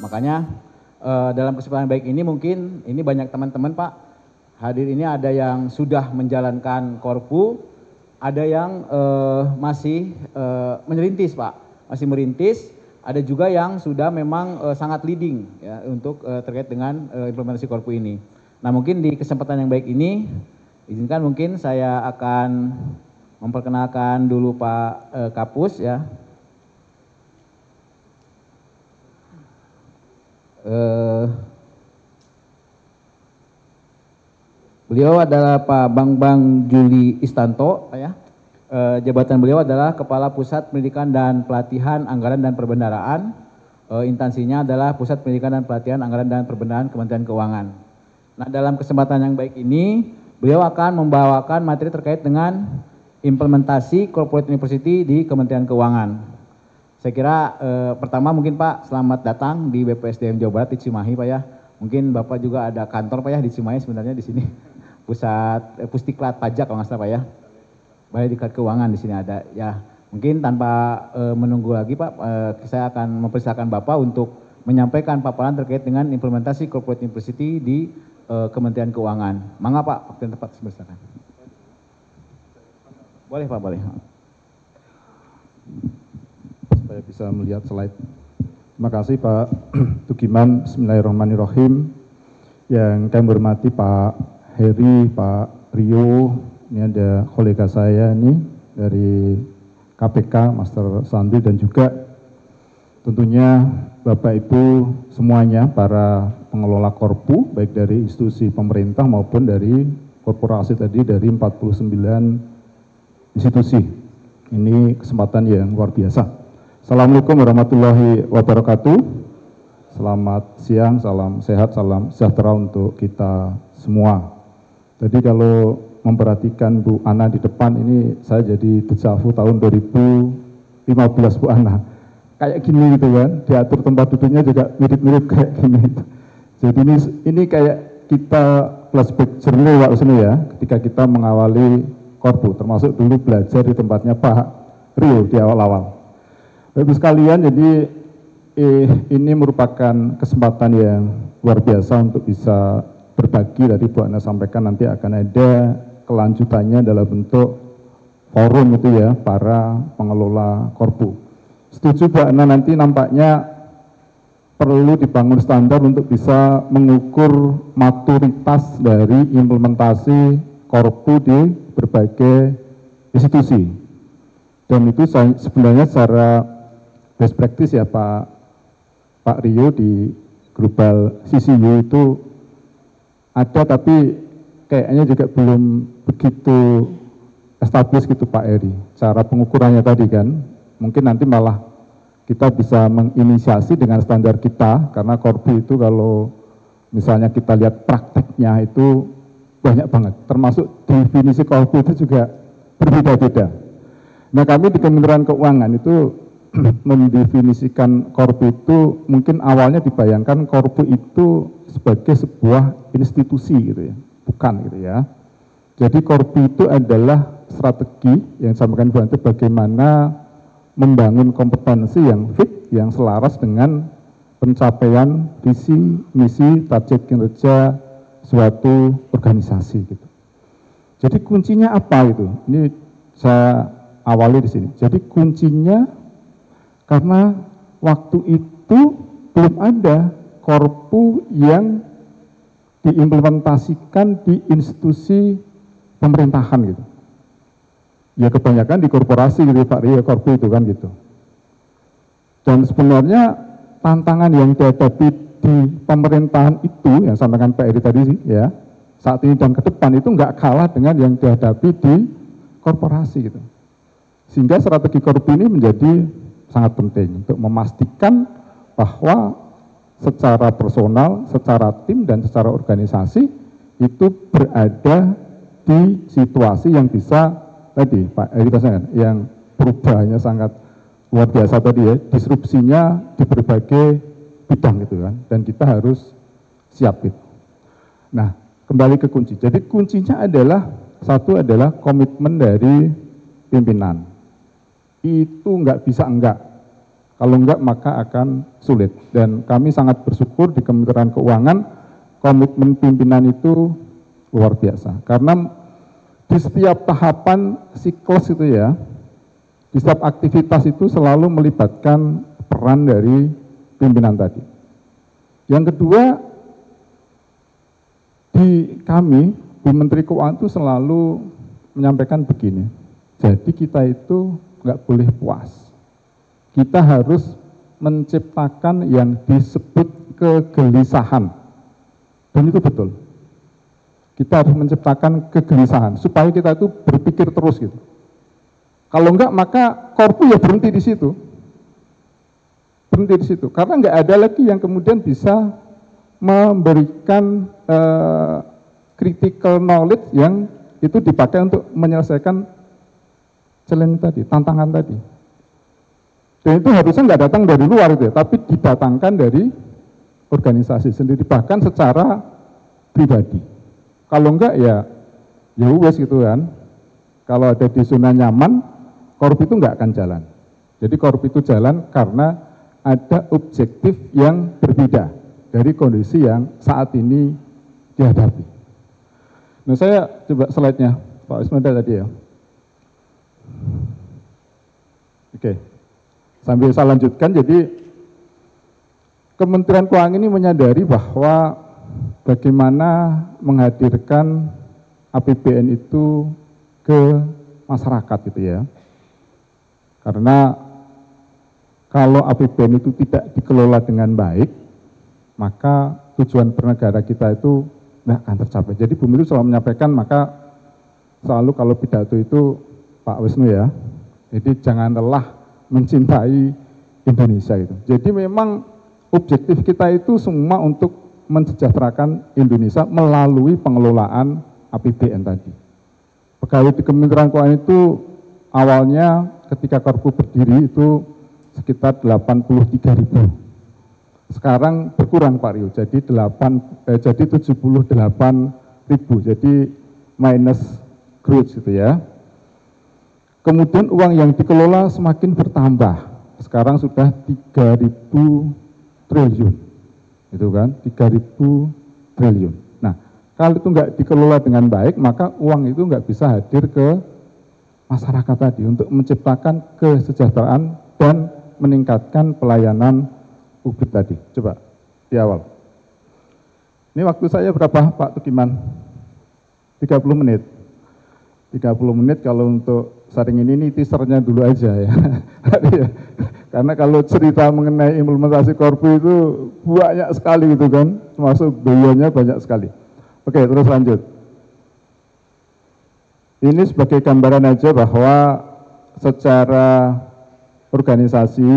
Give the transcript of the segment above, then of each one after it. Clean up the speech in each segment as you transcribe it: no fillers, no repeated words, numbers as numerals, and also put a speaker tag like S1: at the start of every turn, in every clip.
S1: Makanya dalam kesempatan baik ini mungkin ini banyak teman-teman Pak hadir ini ada yang sudah menjalankan Korpu, ada yang masih merintis Pak, masih merintis, ada juga yang sudah memang sangat leading ya untuk terkait dengan implementasi Korpu ini. Nah mungkin di kesempatan yang baik ini izinkan mungkin saya akan memperkenalkan dulu Pak Kapus ya. Beliau adalah Pak Bambang Juli Istanto ya. Jabatan beliau adalah Kepala Pusat Pendidikan dan Pelatihan Anggaran dan Perbendaharaan. Instansinya adalah Pusat Pendidikan dan Pelatihan Anggaran dan Perbendaharaan Kementerian Keuangan. Nah dalam kesempatan yang baik ini beliau akan membawakan materi terkait dengan implementasi Corporate University di Kementerian Keuangan. Saya kira pertama mungkin Pak selamat datang di BPSDM Jawa Barat di Cimahi Pak ya. Mungkin Bapak juga ada kantor Pak ya di Cimahi sebenarnya di sini. Pusat Pusdiklat Pajak kalau nggak salah Pak ya. Balai Diklat Keuangan di sini ada ya. Mungkin tanpa menunggu lagi Pak, saya akan mempersilakan Bapak untuk menyampaikan paparan terkait dengan implementasi Corporate University di Kementerian Keuangan. Mangga Pak, waktu yang tepat silakan. Boleh Pak, boleh.
S2: Supaya bisa melihat slide. Terima kasih Pak Tugiman. Bismillahirrahmanirrahim. Yang kami hormati Pak Heri, Pak Rio, ini ada kolega saya nih dari KPK, Master Sandi, dan juga tentunya Bapak Ibu semuanya, para pengelola Korpu, baik dari institusi pemerintah maupun dari korporasi tadi dari 49 institusi. Ini kesempatan yang luar biasa. Assalamualaikum warahmatullahi wabarakatuh. Selamat siang, salam sehat, salam sejahtera untuk kita semua. Jadi kalau memperhatikan Bu Ana di depan ini saya jadi dejavu tahun 2015 Bu Ana. Kayak gini gitu kan, diatur tempat duduknya juga mirip-mirip kayak gini. Jadi ini kayak kita flashback journey Pak Usni ya, ketika kita mengawali Korpu, termasuk dulu belajar di tempatnya Pak Rio di awal-awal. Bapak sekalian, jadi ini merupakan kesempatan yang luar biasa untuk bisa berbagi. Tadi Bu Ana sampaikan nanti akan ada kelanjutannya dalam bentuk forum itu ya, para pengelola Korpu. Setuju Bu Ana, nanti nampaknya perlu dibangun standar untuk bisa mengukur maturitas dari implementasi Korpu di berbagai institusi. Dan itu sebenarnya secara best practice ya Pak Rio di Global CCU itu ada, tapi kayaknya juga belum begitu established gitu Pak Eri. Cara pengukurannya tadi kan, mungkin nanti malah kita bisa menginisiasi dengan standar kita, karena Korpu itu kalau misalnya kita lihat prakteknya itu banyak banget, termasuk definisi Korpu itu juga berbeda-beda. Nah kami di Kementerian Keuangan itu mendefinisikan Korpu itu mungkin awalnya dibayangkan Korpu itu sebagai sebuah institusi gitu ya, bukan gitu ya. Jadi Korpu itu adalah strategi yang disampaikan Bu Ante bagaimana membangun kompetensi yang fit, yang selaras dengan pencapaian visi, misi, target kinerja suatu organisasi gitu. Jadi kuncinya apa itu? Ini saya awali di sini. Jadi kuncinya karena waktu itu belum ada Korpu yang diimplementasikan di institusi pemerintahan gitu. Ya kebanyakan di korporasi gitu Pak Rio, Korpu itu kan gitu. Dan sebenarnya tantangan yang dihadapi di pemerintahan itu yang sampaikan Pak Eri tadi ya, saat ini dan ke depan itu nggak kalah dengan yang dihadapi di korporasi gitu. Sehingga strategi Korpu ini menjadi sangat penting untuk memastikan bahwa secara personal, secara tim, dan secara organisasi itu berada di situasi yang bisa tadi Pak Eri kan, yang perubahannya sangat luar biasa tadi ya, disrupsinya di berbagai bidang gitu kan, dan kita harus siap gitu. Nah kembali ke kunci, jadi kuncinya adalah satu adalah komitmen dari pimpinan. Itu nggak bisa enggak. Kalau enggak maka akan sulit. Dan kami sangat bersyukur di Kementerian Keuangan komitmen pimpinan itu luar biasa. Karena di setiap tahapan siklus itu ya, di setiap aktivitas itu selalu melibatkan peran dari pimpinan tadi. Yang kedua, di kami, Bu Menteri Keuangan itu selalu menyampaikan begini, jadi kita itu nggak boleh puas. Kita harus menciptakan yang disebut kegelisahan. Dan itu betul. Kita harus menciptakan kegelisahan, supaya kita itu berpikir terus gitu. Kalau enggak, maka Korpu ya berhenti di situ. Berhenti di situ. Karena enggak ada lagi yang kemudian bisa memberikan critical knowledge yang itu dipakai untuk menyelesaikan challenge tadi, tantangan tadi. Dan itu harusnya enggak datang dari luar itu ya, tapi didatangkan dari organisasi sendiri, bahkan secara pribadi. Kalau enggak ya wes gitu kan. Kalau ada di zona nyaman, Korp itu enggak akan jalan. Jadi Korp itu jalan karena ada objektif yang berbeda dari kondisi yang saat ini dihadapi. Nah, saya coba slide-nya Pak Ismada tadi ya. Oke, sambil saya lanjutkan, jadi Kementerian Keuangan ini menyadari bahwa bagaimana menghadirkan APBN itu ke masyarakat gitu ya. Karena kalau APBN itu tidak dikelola dengan baik, maka tujuan bernegara kita itu nggak akan tercapai. Jadi Bu Menteri selalu menyampaikan, maka selalu kalau pidato itu Pak Wisnu ya, jadi jangan lelah mencintai Indonesia gitu. Jadi memang objektif kita itu semua untuk mensejahterakan Indonesia melalui pengelolaan APBN tadi. Pegawai di Kementerian Keuangan itu awalnya ketika Korpu berdiri itu sekitar 83.000. Sekarang berkurang Pak Rio, jadi 78.000, jadi minus growth gitu ya. Kemudian uang yang dikelola semakin bertambah, sekarang sudah 3.000 triliun, itu kan, 3.000 triliun. Nah, kalau itu nggak dikelola dengan baik, maka uang itu nggak bisa hadir ke masyarakat tadi untuk menciptakan kesejahteraan dan meningkatkan pelayanan publik tadi. Coba di awal. Ini waktu saya berapa Pak Tukiman? 30 menit. 30 menit kalau untuk sharing ini teasernya dulu aja ya. Karena kalau cerita mengenai implementasi Korpu itu banyak sekali gitu kan, termasuk biayanya banyak sekali. Oke, terus lanjut. Ini sebagai gambaran aja bahwa secara organisasi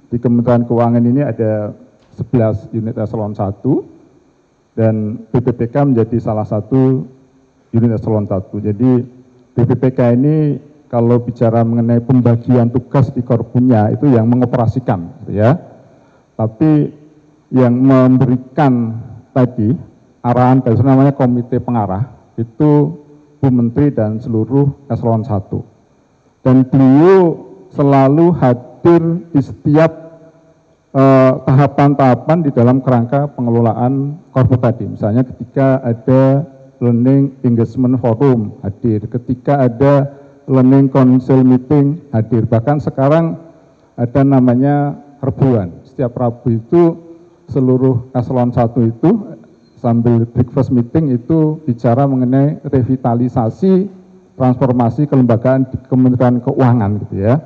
S2: di Kementerian Keuangan ini ada 11 unit eselon 1 dan BPPK menjadi salah satu unit eselon 1. Jadi BPPK ini kalau bicara mengenai pembagian tugas di Korpunya itu yang mengoperasikan gitu ya. Tapi yang memberikan tadi arahan, itu namanya komite pengarah, itu Bu Menteri dan seluruh eselon 1. Dan beliau selalu hadir di setiap tahapan-tahapan di dalam kerangka pengelolaan Korpu tadi. Misalnya ketika ada Learning Engagement Forum hadir, ketika ada Learning Council Meeting hadir, bahkan sekarang ada namanya Rebuan. Setiap Rabu itu seluruh eselon 1 itu sambil breakfast meeting itu bicara mengenai revitalisasi transformasi kelembagaan di Kementerian Keuangan gitu ya.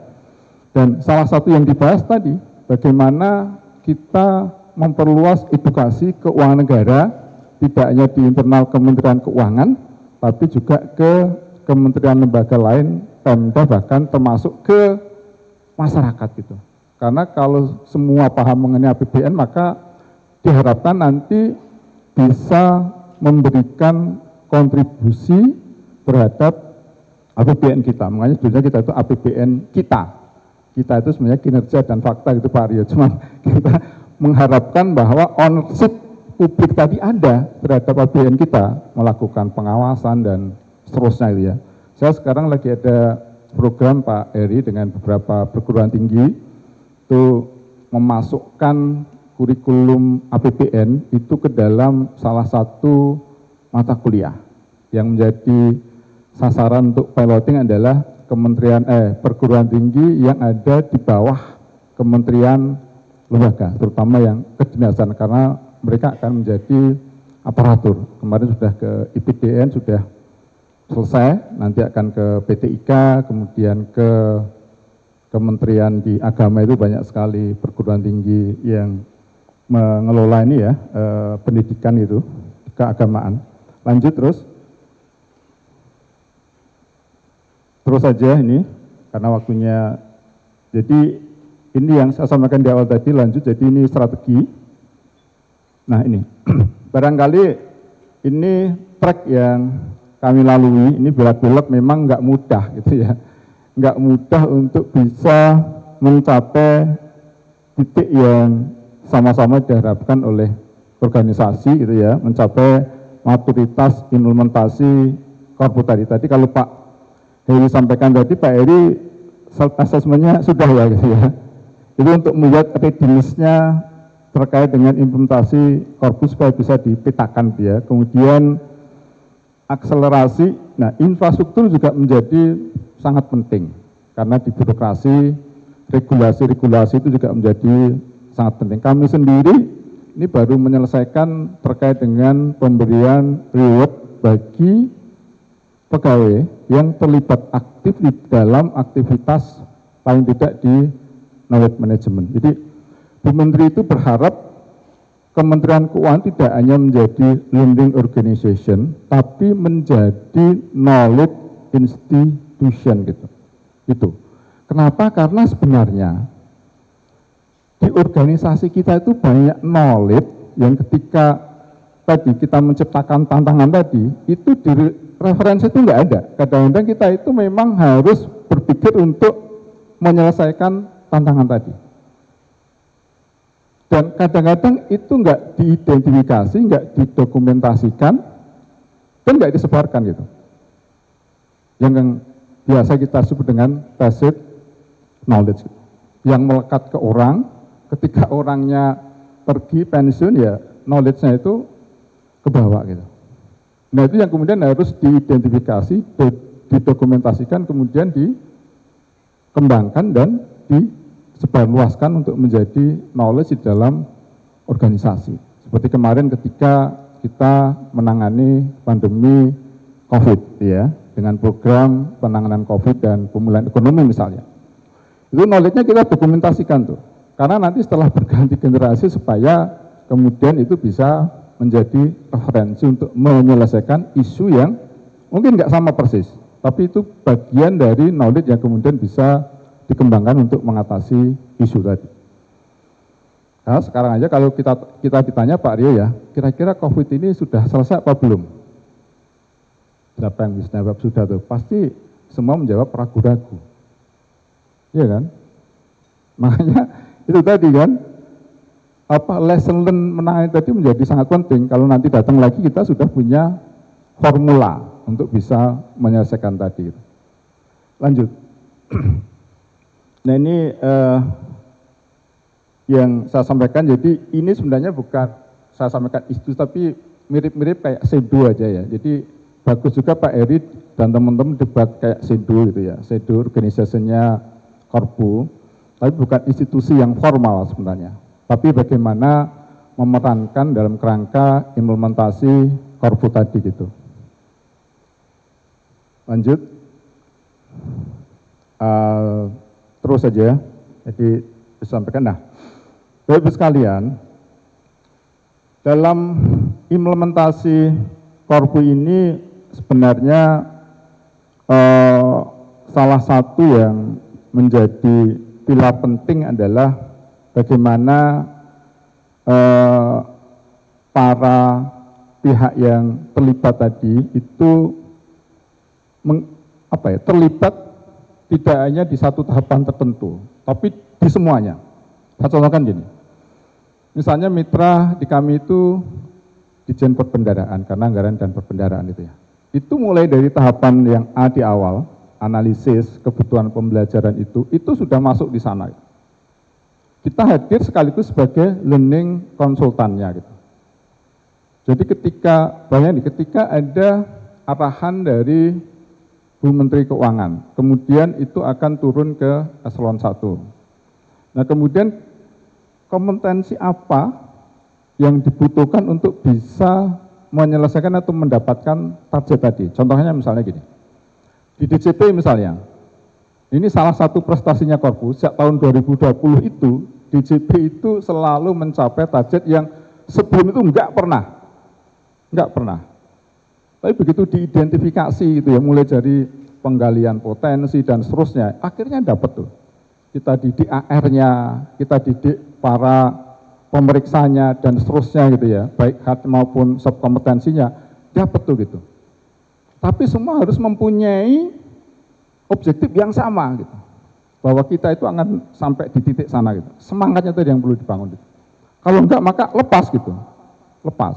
S2: Dan salah satu yang dibahas tadi, bagaimana kita memperluas edukasi keuangan negara, tidak hanya di internal Kementerian Keuangan, tapi juga ke kementerian lembaga lain, Pemda, bahkan termasuk ke masyarakat gitu. Karena kalau semua paham mengenai APBN, maka diharapkan nanti bisa memberikan kontribusi terhadap APBN kita. Makanya sebenarnya kita itu APBN kita. Kita itu sebenarnya kinerja dan fakta gitu Pak Aryo. Cuma kita mengharapkan bahwa ownership publik tadi ada terhadap APBN kita, melakukan pengawasan dan seterusnya gitu ya. Saya sekarang lagi ada program Pak Eri dengan beberapa perguruan tinggi, itu memasukkan kurikulum APBN itu ke dalam salah satu mata kuliah yang menjadi sasaran untuk piloting adalah perguruan tinggi yang ada di bawah kementerian lembaga, terutama yang kedinasan, karena mereka akan menjadi aparatur. Kemarin sudah ke IPDN, sudah selesai, nanti akan ke PTIK, kemudian ke kementerian di agama. Itu banyak sekali perguruan tinggi yang mengelola ini ya, pendidikan itu, keagamaan. Lanjut terus saja ini, karena waktunya. Jadi ini yang saya sampaikan di awal tadi, lanjut, jadi ini strategi. Nah ini, barangkali ini track yang kami lalui, ini belak-belak memang nggak mudah gitu ya. Nggak mudah untuk bisa mencapai titik yang sama-sama diharapkan oleh organisasi gitu ya, mencapai maturitas implementasi Korpu tadi. Tadi kalau Pak Heri sampaikan tadi, Pak Heri self assessment-nya sudah ya gitu ya. Itu untuk melihat readiness-nya terkait dengan implementasi Korpu supaya bisa dipetakan dia. Kemudian akselerasi, nah infrastruktur juga menjadi sangat penting karena di birokrasi regulasi-regulasi itu juga menjadi sangat penting. Kami sendiri ini baru menyelesaikan terkait dengan pemberian reward bagi pegawai yang terlibat aktif di dalam aktivitas paling tidak di knowledge management. Jadi Bu Menteri itu berharap Kementerian Keuangan tidak hanya menjadi lending organization, tapi menjadi knowledge institution gitu. Itu. Kenapa? Karena sebenarnya di organisasi kita itu banyak knowledge yang ketika tadi kita menciptakan tantangan tadi, itu di referensi itu nggak ada. Kadang-kadang kita itu memang harus berpikir untuk menyelesaikan tantangan tadi. Dan kadang-kadang itu nggak diidentifikasi, nggak didokumentasikan, dan nggak disebarkan gitu. Yang biasa kita sebut dengan tacit knowledge. Yang melekat ke orang, ketika orangnya pergi pensiun ya knowledge-nya itu ke bawah gitu. Nah itu yang kemudian harus diidentifikasi, didokumentasikan, kemudian dikembangkan dan disebarluaskan untuk menjadi knowledge di dalam organisasi. Seperti kemarin ketika kita menangani pandemi COVID ya, dengan program penanganan COVID dan pemulihan ekonomi misalnya. Itu knowledge-nya kita dokumentasikan tuh. Karena nanti setelah berganti generasi supaya kemudian itu bisa menjadi referensi untuk menyelesaikan isu yang mungkin nggak sama persis, tapi itu bagian dari knowledge yang kemudian bisa dikembangkan untuk mengatasi isu tadi. Nah, sekarang aja kalau kita ditanya Pak Rio ya, kira-kira COVID ini sudah selesai apa belum? Siapa yang bisa jawab sudah tuh? Pasti semua menjawab ragu-ragu. Iya kan? Makanya itu tadi kan, lesson learn menangani tadi menjadi sangat penting. Kalau nanti datang lagi kita sudah punya formula untuk bisa menyelesaikan tadi. Lanjut. Nah ini yang saya sampaikan, jadi ini sebenarnya bukan saya sampaikan isu, tapi mirip-mirip kayak SEDO aja ya. Jadi bagus juga Pak Eri dan teman-teman debat kayak SEDO gitu ya. SEDO organisasinya Korpu, tapi bukan institusi yang formal sebenarnya. Tapi bagaimana memerankan dalam kerangka implementasi Korpu tadi gitu. Lanjut. Terus saja, jadi disampaikan. Nah, Bapak Ibu sekalian, dalam implementasi Korpu ini sebenarnya salah satu yang menjadi pilar penting adalah bagaimana para pihak yang terlibat tadi itu terlibat tidak hanya di satu tahapan tertentu, tapi di semuanya. Saya contohkan gini, misalnya mitra di kami itu Ditjen Perbendaharaan, karena anggaran dan perbendaharaan itu ya. Itu mulai dari tahapan yang A di awal, analisis kebutuhan pembelajaran itu sudah masuk di sana. kita hadir sekaligus sebagai learning konsultannya gitu. Jadi ketika ada arahan dari Bu Menteri Keuangan, kemudian itu akan turun ke eselon 1. Nah kemudian kompetensi apa yang dibutuhkan untuk bisa menyelesaikan atau mendapatkan target tadi. Contohnya misalnya gini, di DJP misalnya, ini salah satu prestasinya Korpu, sejak tahun 2020 itu, DJP itu selalu mencapai target yang sebelum itu enggak pernah. Tapi begitu diidentifikasi gitu ya, mulai dari penggalian potensi dan seterusnya, akhirnya dapat tuh. Kita didik AR-nya, kita didik para pemeriksanya dan seterusnya gitu ya, baik hard maupun subkompetensinya, dapat tuh gitu. Tapi semua harus mempunyai objektif yang sama gitu. Bahwa kita itu akan sampai di titik sana gitu. Semangatnya tadi yang perlu dibangun gitu. Kalau enggak maka lepas gitu. Lepas.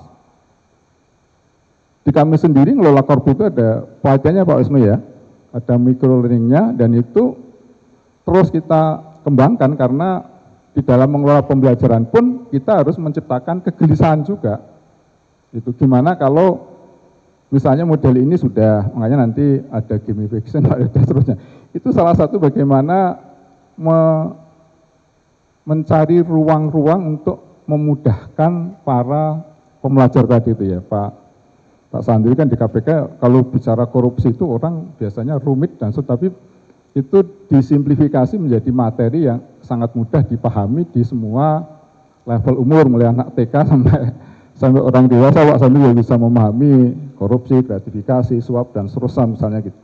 S2: Di kami sendiri ngelola Korpu itu ada pelatihannya Pak Wisnu ya, ada micro learningnya, dan itu terus kita kembangkan karena di dalam mengelola pembelajaran pun kita harus menciptakan kegelisahan juga. Itu gimana kalau misalnya model ini sudah, makanya nanti ada gamification, ada seterusnya. Itu salah satu bagaimana mencari ruang-ruang untuk memudahkan para pembelajar tadi itu ya Pak Sandri. Kan di KPK kalau bicara korupsi itu orang biasanya rumit dan tapi itu disimplifikasi menjadi materi yang sangat mudah dipahami di semua level umur, mulai anak TK sampai orang dewasa. Pak Sandri juga bisa memahami korupsi, gratifikasi, suap dan seterusnya misalnya gitu.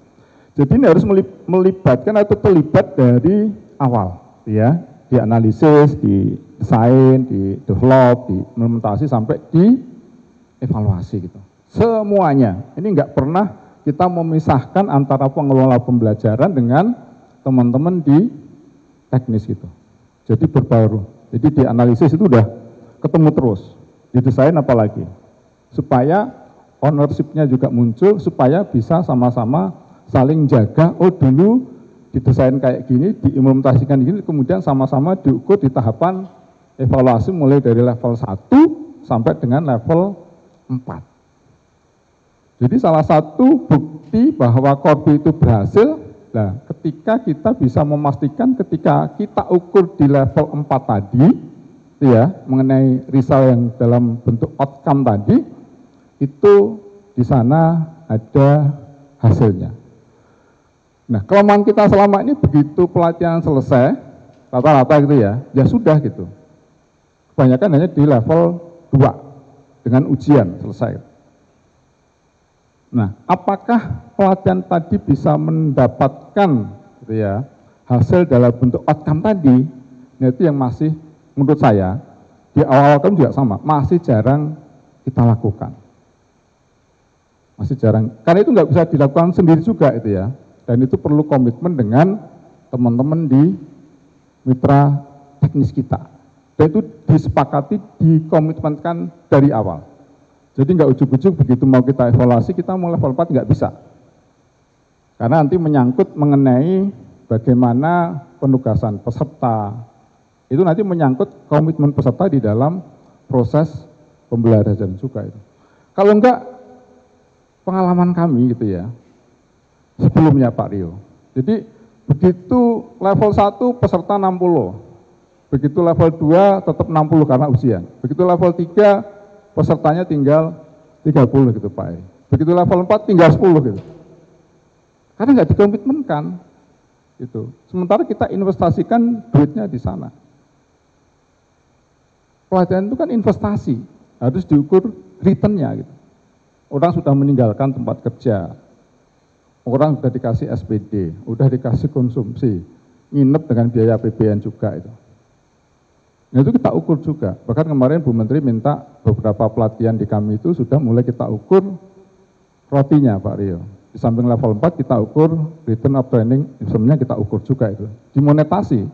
S2: Jadi ini harus melibatkan atau terlibat dari awal ya, dianalisis, didesain, didevelop, diimplementasi sampai dievaluasi gitu. Semuanya, ini enggak pernah kita memisahkan antara pengelola pembelajaran dengan teman-teman di teknis gitu. Jadi berbaru, jadi dianalisis itu udah ketemu terus, didesain apalagi, supaya ownership-nya juga muncul, supaya bisa sama-sama saling jaga, oh dulu didesain kayak gini, diimplementasikan gini, kemudian sama-sama diukur di tahapan evaluasi mulai dari level 1 sampai dengan level 4. Jadi salah satu bukti bahwa Korpu itu berhasil, nah ketika kita bisa memastikan ketika kita ukur di level 4 tadi, ya, mengenai result yang dalam bentuk outcome tadi, itu di sana ada hasilnya. Nah kelemahan kita selama ini begitu pelatihan selesai, rata-rata gitu ya, ya sudah gitu. Kebanyakan hanya di level 2 dengan ujian selesai. Nah, apakah pelatihan tadi bisa mendapatkan gitu ya, hasil dalam bentuk outcome tadi? Nah, itu yang masih menurut saya di awal-awal kan juga sama, masih jarang kita lakukan. Masih jarang, karena itu nggak bisa dilakukan sendiri juga itu ya. Dan itu perlu komitmen dengan teman-teman di mitra teknis kita. Dan itu disepakati, dikomitmenkan dari awal. Jadi nggak ujuk-ujuk begitu mau kita evaluasi, kita mau level 4 nggak bisa. Karena nanti menyangkut mengenai bagaimana penugasan peserta. Itu nanti menyangkut komitmen peserta di dalam proses pembelajaran juga itu. Kalau enggak, pengalaman kami gitu ya, sebelumnya Pak Rio. Jadi begitu level 1 peserta 60, begitu level 2 tetap 60 karena ujian. Begitu level 3 pesertanya tinggal 30 gitu Pak. Begitu level 4 tinggal 10 gitu. Karena nggak dikomitmenkan gitu. Sementara kita investasikan duitnya di sana. Pelatihan itu kan investasi, harus diukur return-nya gitu. Orang sudah meninggalkan tempat kerja, orang sudah dikasih SPD, udah dikasih konsumsi, nginep dengan biaya APBN juga itu. Nah itu kita ukur juga, bahkan kemarin Bu Menteri minta beberapa pelatihan di kami itu sudah mulai kita ukur rotinya Pak Rio. Di samping level 4 kita ukur return of training, sebenarnya kita ukur juga itu. Dimonetasi,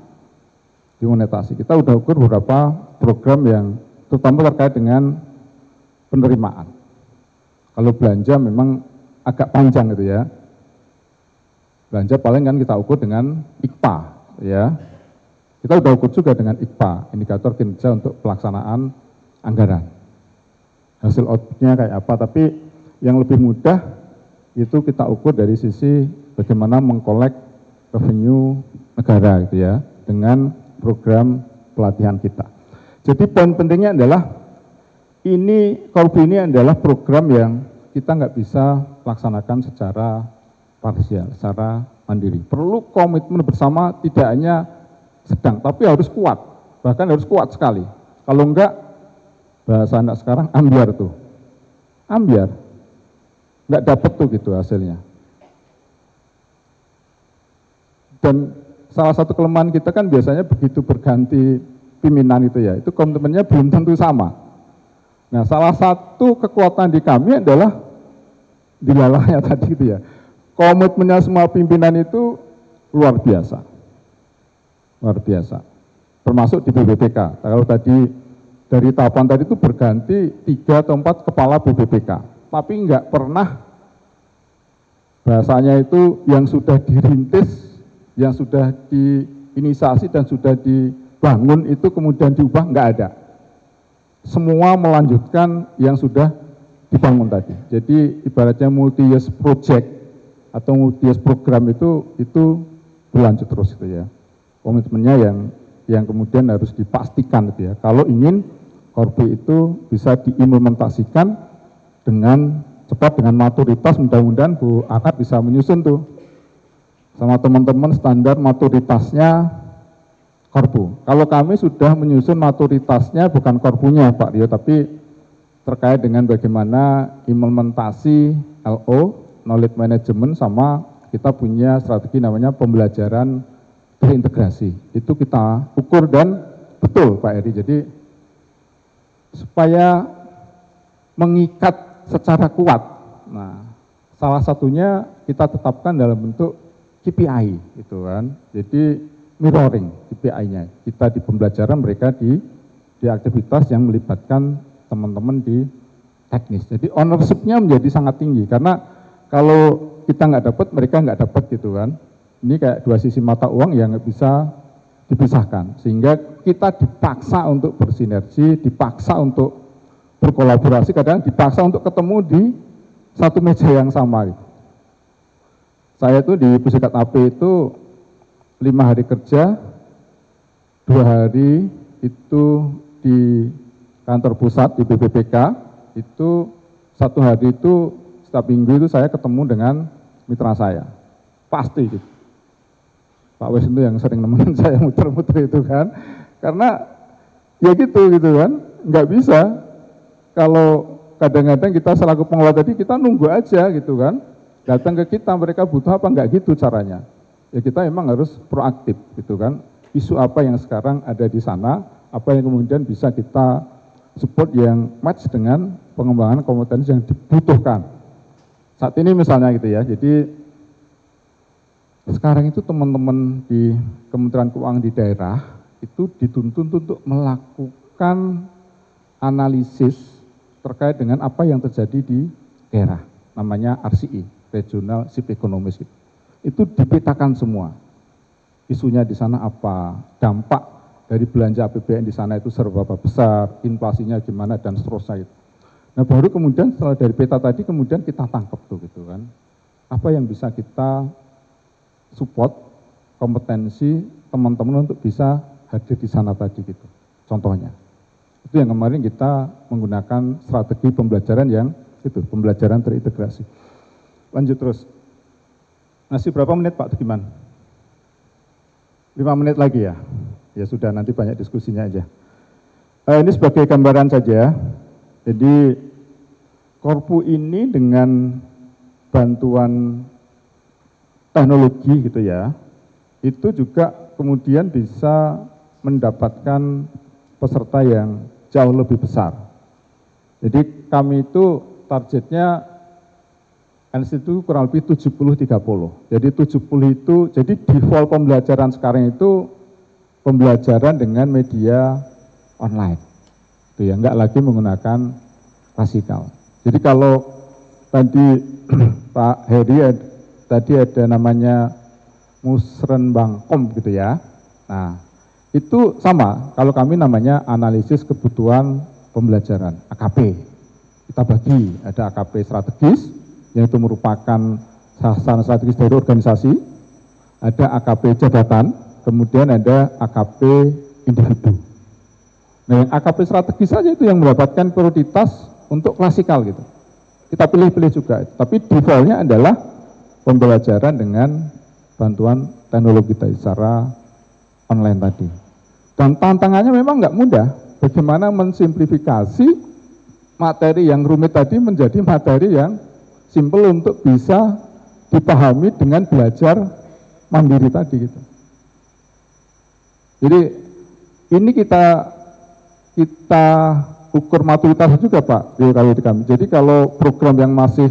S2: kita udah ukur beberapa program yang terutama terkait dengan penerimaan. Kalau belanja memang agak panjang gitu ya. Belanja paling kan kita ukur dengan IKPA ya. Kita sudah ukur juga dengan IKPA, indikator kinerja untuk pelaksanaan anggaran. Hasil outputnya kayak apa, tapi yang lebih mudah itu kita ukur dari sisi bagaimana mengkolek revenue negara gitu ya, dengan program pelatihan kita. Jadi poin pentingnya adalah Korpu ini adalah program yang kita nggak bisa laksanakan secara parsial, secara mandiri. Perlu komitmen bersama, tidak hanya sedang, tapi harus kuat, bahkan harus kuat sekali. Kalau enggak, bahasa anak sekarang ambiar tuh, ambiar, nggak dapet tuh gitu hasilnya. Dan salah satu kelemahan kita kan biasanya begitu berganti pimpinan itu ya, itu komitmennya belum tentu sama. Nah, salah satu kekuatan di kami adalah dilalahnya tadi itu ya, komitmennya semua pimpinan itu luar biasa, luar biasa. Termasuk di BPPK. Kalau tadi dari tahapan tadi itu berganti 3 atau 4 kepala BPPK, tapi nggak pernah bahasanya itu yang sudah dirintis, yang sudah diinisiasi dan sudah dibangun itu kemudian diubah, nggak ada. Semua melanjutkan yang sudah dibangun tadi. Jadi ibaratnya multi-years project atau multi-years program itu berlanjut terus gitu ya. Komitmennya yang kemudian harus dipastikan gitu ya. Kalau ingin Korpu itu bisa diimplementasikan dengan cepat, dengan maturitas, mudah-mudahan Bu Akad bisa menyusun tuh sama teman-teman standar maturitasnya Korpu. Kalau kami sudah menyusun maturitasnya, bukan Korpunya Pak Rio, tapi terkait dengan bagaimana implementasi LO, knowledge management, sama kita punya strategi namanya pembelajaran terintegrasi. Itu kita ukur dan betul Pak Eri. Jadi supaya mengikat secara kuat. Nah, salah satunya kita tetapkan dalam bentuk KPI gitu kan. Jadi mirroring KPI-nya. Kita di pembelajaran, mereka di aktivitas yang melibatkan teman-teman di teknis. Jadi ownership-nya menjadi sangat tinggi karena kalau kita nggak dapat, mereka nggak dapat gitu kan. Ini kayak dua sisi mata uang yang nggak bisa dipisahkan. Sehingga kita dipaksa untuk bersinergi, dipaksa untuk berkolaborasi, kadang dipaksa untuk ketemu di satu meja yang sama. Gitu. Saya tuh di Pusikat AP itu 5 hari kerja, 2 hari itu di kantor pusat di BPPK, itu 1 hari itu setiap minggu itu saya ketemu dengan mitra saya, pasti gitu. Pak Wes itu yang sering nemenin saya muter-muter itu kan, karena ya gitu kan, nggak bisa kalau kadang-kadang kita selaku pengelola tadi kita nunggu aja gitu kan, datang ke kita mereka butuh apa, nggak gitu caranya. Ya kita memang harus proaktif gitu kan, isu apa yang sekarang ada di sana, apa yang kemudian bisa kita support yang match dengan pengembangan kompetensi yang dibutuhkan. Saat ini misalnya gitu ya, jadi sekarang itu teman-teman di Kementerian Keuangan di daerah itu dituntut untuk melakukan analisis terkait dengan apa yang terjadi di daerah, namanya RCE, Regional Shift Economies. Itu dipetakan semua, isunya di sana apa, dampak dari belanja APBN di sana itu seberapa besar, inflasinya gimana dan seterusnya. Nah baru kemudian setelah dari peta tadi kemudian kita tangkap tuh gitu kan, apa yang bisa kita support kompetensi teman-teman untuk bisa hadir di sana tadi gitu. Contohnya, itu yang kemarin kita menggunakan strategi pembelajaran yang itu, pembelajaran terintegrasi. Lanjut terus. Masih berapa menit Pak Tugiman? 5 menit lagi ya? Ya sudah, nanti banyak diskusinya aja. Ini sebagai gambaran saja. Jadi Korpu ini dengan bantuan teknologi gitu ya, itu juga kemudian bisa mendapatkan peserta yang jauh lebih besar. Jadi kami itu targetnya itu kurang lebih 70-30. Jadi 70 itu, jadi default pembelajaran sekarang itu pembelajaran dengan media online. Itu ya, enggak lagi menggunakan klasikal. Jadi kalau tadi Pak Heri tadi ada namanya Musrenbangkom gitu ya. Nah, Itu sama, kalau kami namanya analisis kebutuhan pembelajaran, AKP. Kita bagi, ada AKP strategis, yang itu merupakan sasaran strategis dari organisasi, ada AKP jabatan, kemudian ada AKP individu. Nah, yang AKP strategis saja itu yang mendapatkan prioritas untuk klasikal gitu. Kita pilih-pilih juga, tapi defaultnya adalah pembelajaran dengan bantuan teknologi tadi secara online tadi. Dan tantangannya memang nggak mudah, bagaimana mensimplifikasi materi yang rumit tadi menjadi materi yang simpel untuk bisa dipahami dengan belajar mandiri tadi gitu. Jadi ini kita ukur maturitas juga Pak di kami. Jadi kalau program yang masih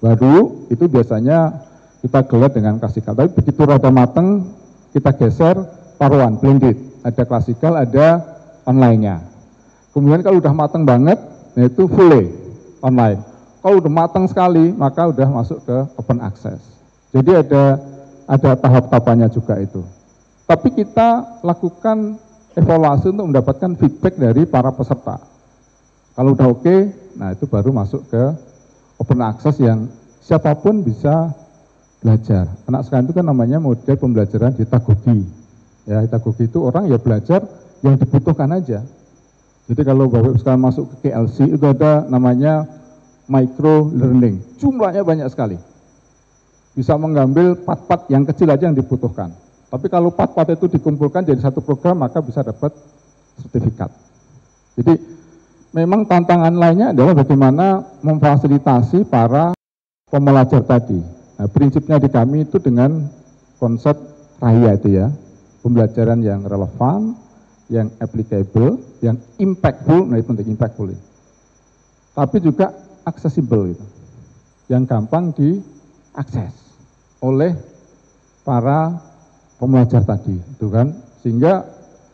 S2: baru itu biasanya kita gelar dengan klasikal. Tapi begitu rada mateng kita geser paruan, blended. Ada klasikal, ada online-nya. Kemudian kalau udah mateng banget, nah itu fully online. Kalau udah mateng sekali, maka udah masuk ke open access. Jadi ada tahap-tahapannya juga itu. Tapi kita lakukan evaluasi untuk mendapatkan feedback dari para peserta. Kalau udah oke, nah itu baru masuk ke open access yang siapapun bisa belajar. Anak sekarang itu kan namanya model pembelajaran hitagogi. Ya, hitagogi itu orang ya belajar yang dibutuhkan aja. Jadi kalau Bapak sekarang masuk ke KLC itu ada namanya micro learning. Jumlahnya banyak sekali. Bisa mengambil part-part yang kecil aja yang dibutuhkan. Tapi kalau part-part itu dikumpulkan jadi satu program maka bisa dapat sertifikat. Jadi memang tantangan lainnya adalah bagaimana memfasilitasi para pembelajar tadi. Nah, prinsipnya di kami itu dengan konsep RAHIA itu ya. Pembelajaran yang relevan, yang applicable, yang impactful, nah itu penting impactful itu. Tapi juga accessible itu, yang gampang diakses oleh para pembelajar tadi, itu kan. Sehingga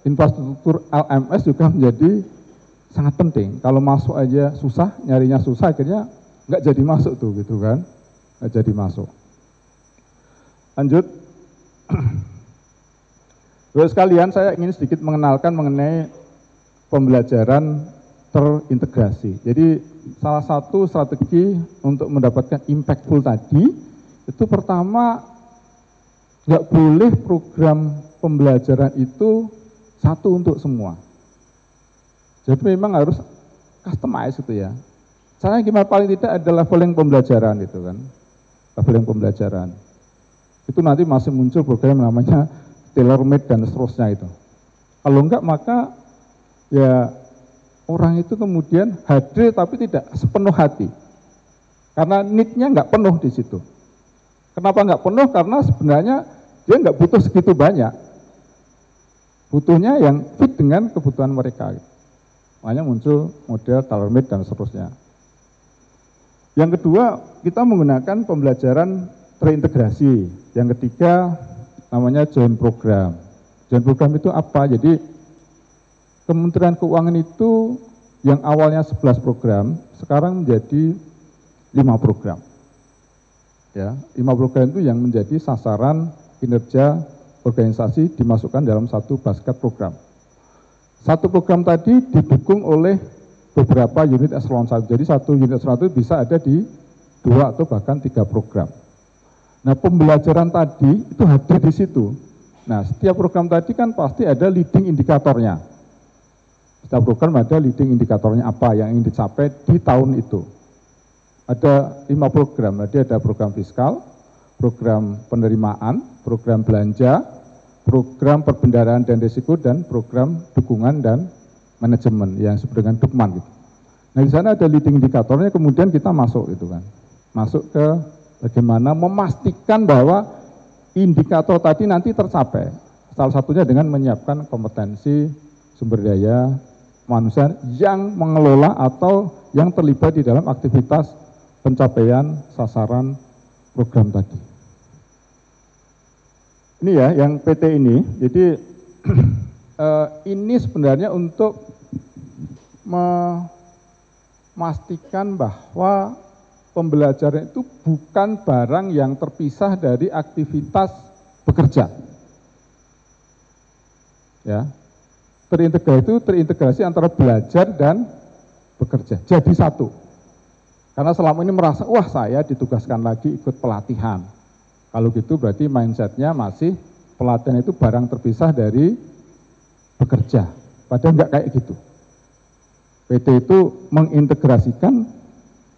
S2: infrastruktur LMS juga menjadi sangat penting. Kalau masuk aja susah, nyarinya susah, akhirnya nggak jadi masuk tuh, gitu kan, nggak jadi masuk. Lanjut. Bapak sekalian, saya ingin sedikit mengenalkan mengenai pembelajaran terintegrasi. Jadi salah satu strategi untuk mendapatkan impactful tadi, itu pertama nggak boleh program pembelajaran itu satu untuk semua. Jadi memang harus customize itu ya. Caranya gimana, paling tidak ada leveling pembelajaran itu kan. Leveling pembelajaran. Itu nanti masih muncul program namanya tailor-made dan seterusnya itu. Kalau enggak maka ya orang itu kemudian hadir tapi tidak sepenuh hati. Karena need-nya enggak penuh di situ. Kenapa enggak penuh? Karena sebenarnya dia enggak butuh segitu banyak. Butuhnya yang fit dengan kebutuhan mereka. Makanya muncul model tailor-made dan seterusnya. Yang kedua, kita menggunakan pembelajaran terintegrasi. Yang ketiga, namanya joint program. Joint program itu apa? Jadi Kementerian Keuangan itu yang awalnya 11 program, sekarang menjadi 5 program. Ya, 5 program itu yang menjadi sasaran kinerja organisasi dimasukkan dalam satu basket program. Satu program tadi didukung oleh beberapa unit eselon 1. Jadi satu unit eselon 1 bisa ada di 2 atau bahkan 3 program. Nah, pembelajaran tadi itu hadir di situ. Nah, setiap program tadi kan pasti ada leading indikatornya. Setiap program ada leading indikatornya apa yang ingin dicapai di tahun itu. Ada 5 program, jadi ada program fiskal, program penerimaan, program belanja, program perbendaharaan dan risiko, dan program dukungan dan manajemen yang disebut dengan Dukman gitu. Nah, di sana ada leading indikatornya, kemudian kita masuk itu kan. Masuk ke bagaimana memastikan bahwa indikator tadi nanti tercapai. Salah satunya dengan menyiapkan kompetensi sumber daya manusia yang mengelola atau yang terlibat di dalam aktivitas pencapaian sasaran program tadi. Ini ya, yang PT ini, jadi ini sebenarnya untuk memastikan bahwa pembelajaran itu bukan barang yang terpisah dari aktivitas bekerja. Ya, terintegrasi antara belajar dan bekerja, jadi satu. Karena selama ini merasa, wah saya ditugaskan lagi ikut pelatihan. Kalau gitu berarti mindsetnya masih pelatihan itu barang terpisah dari bekerja. Padahal enggak kayak gitu. PT itu mengintegrasikan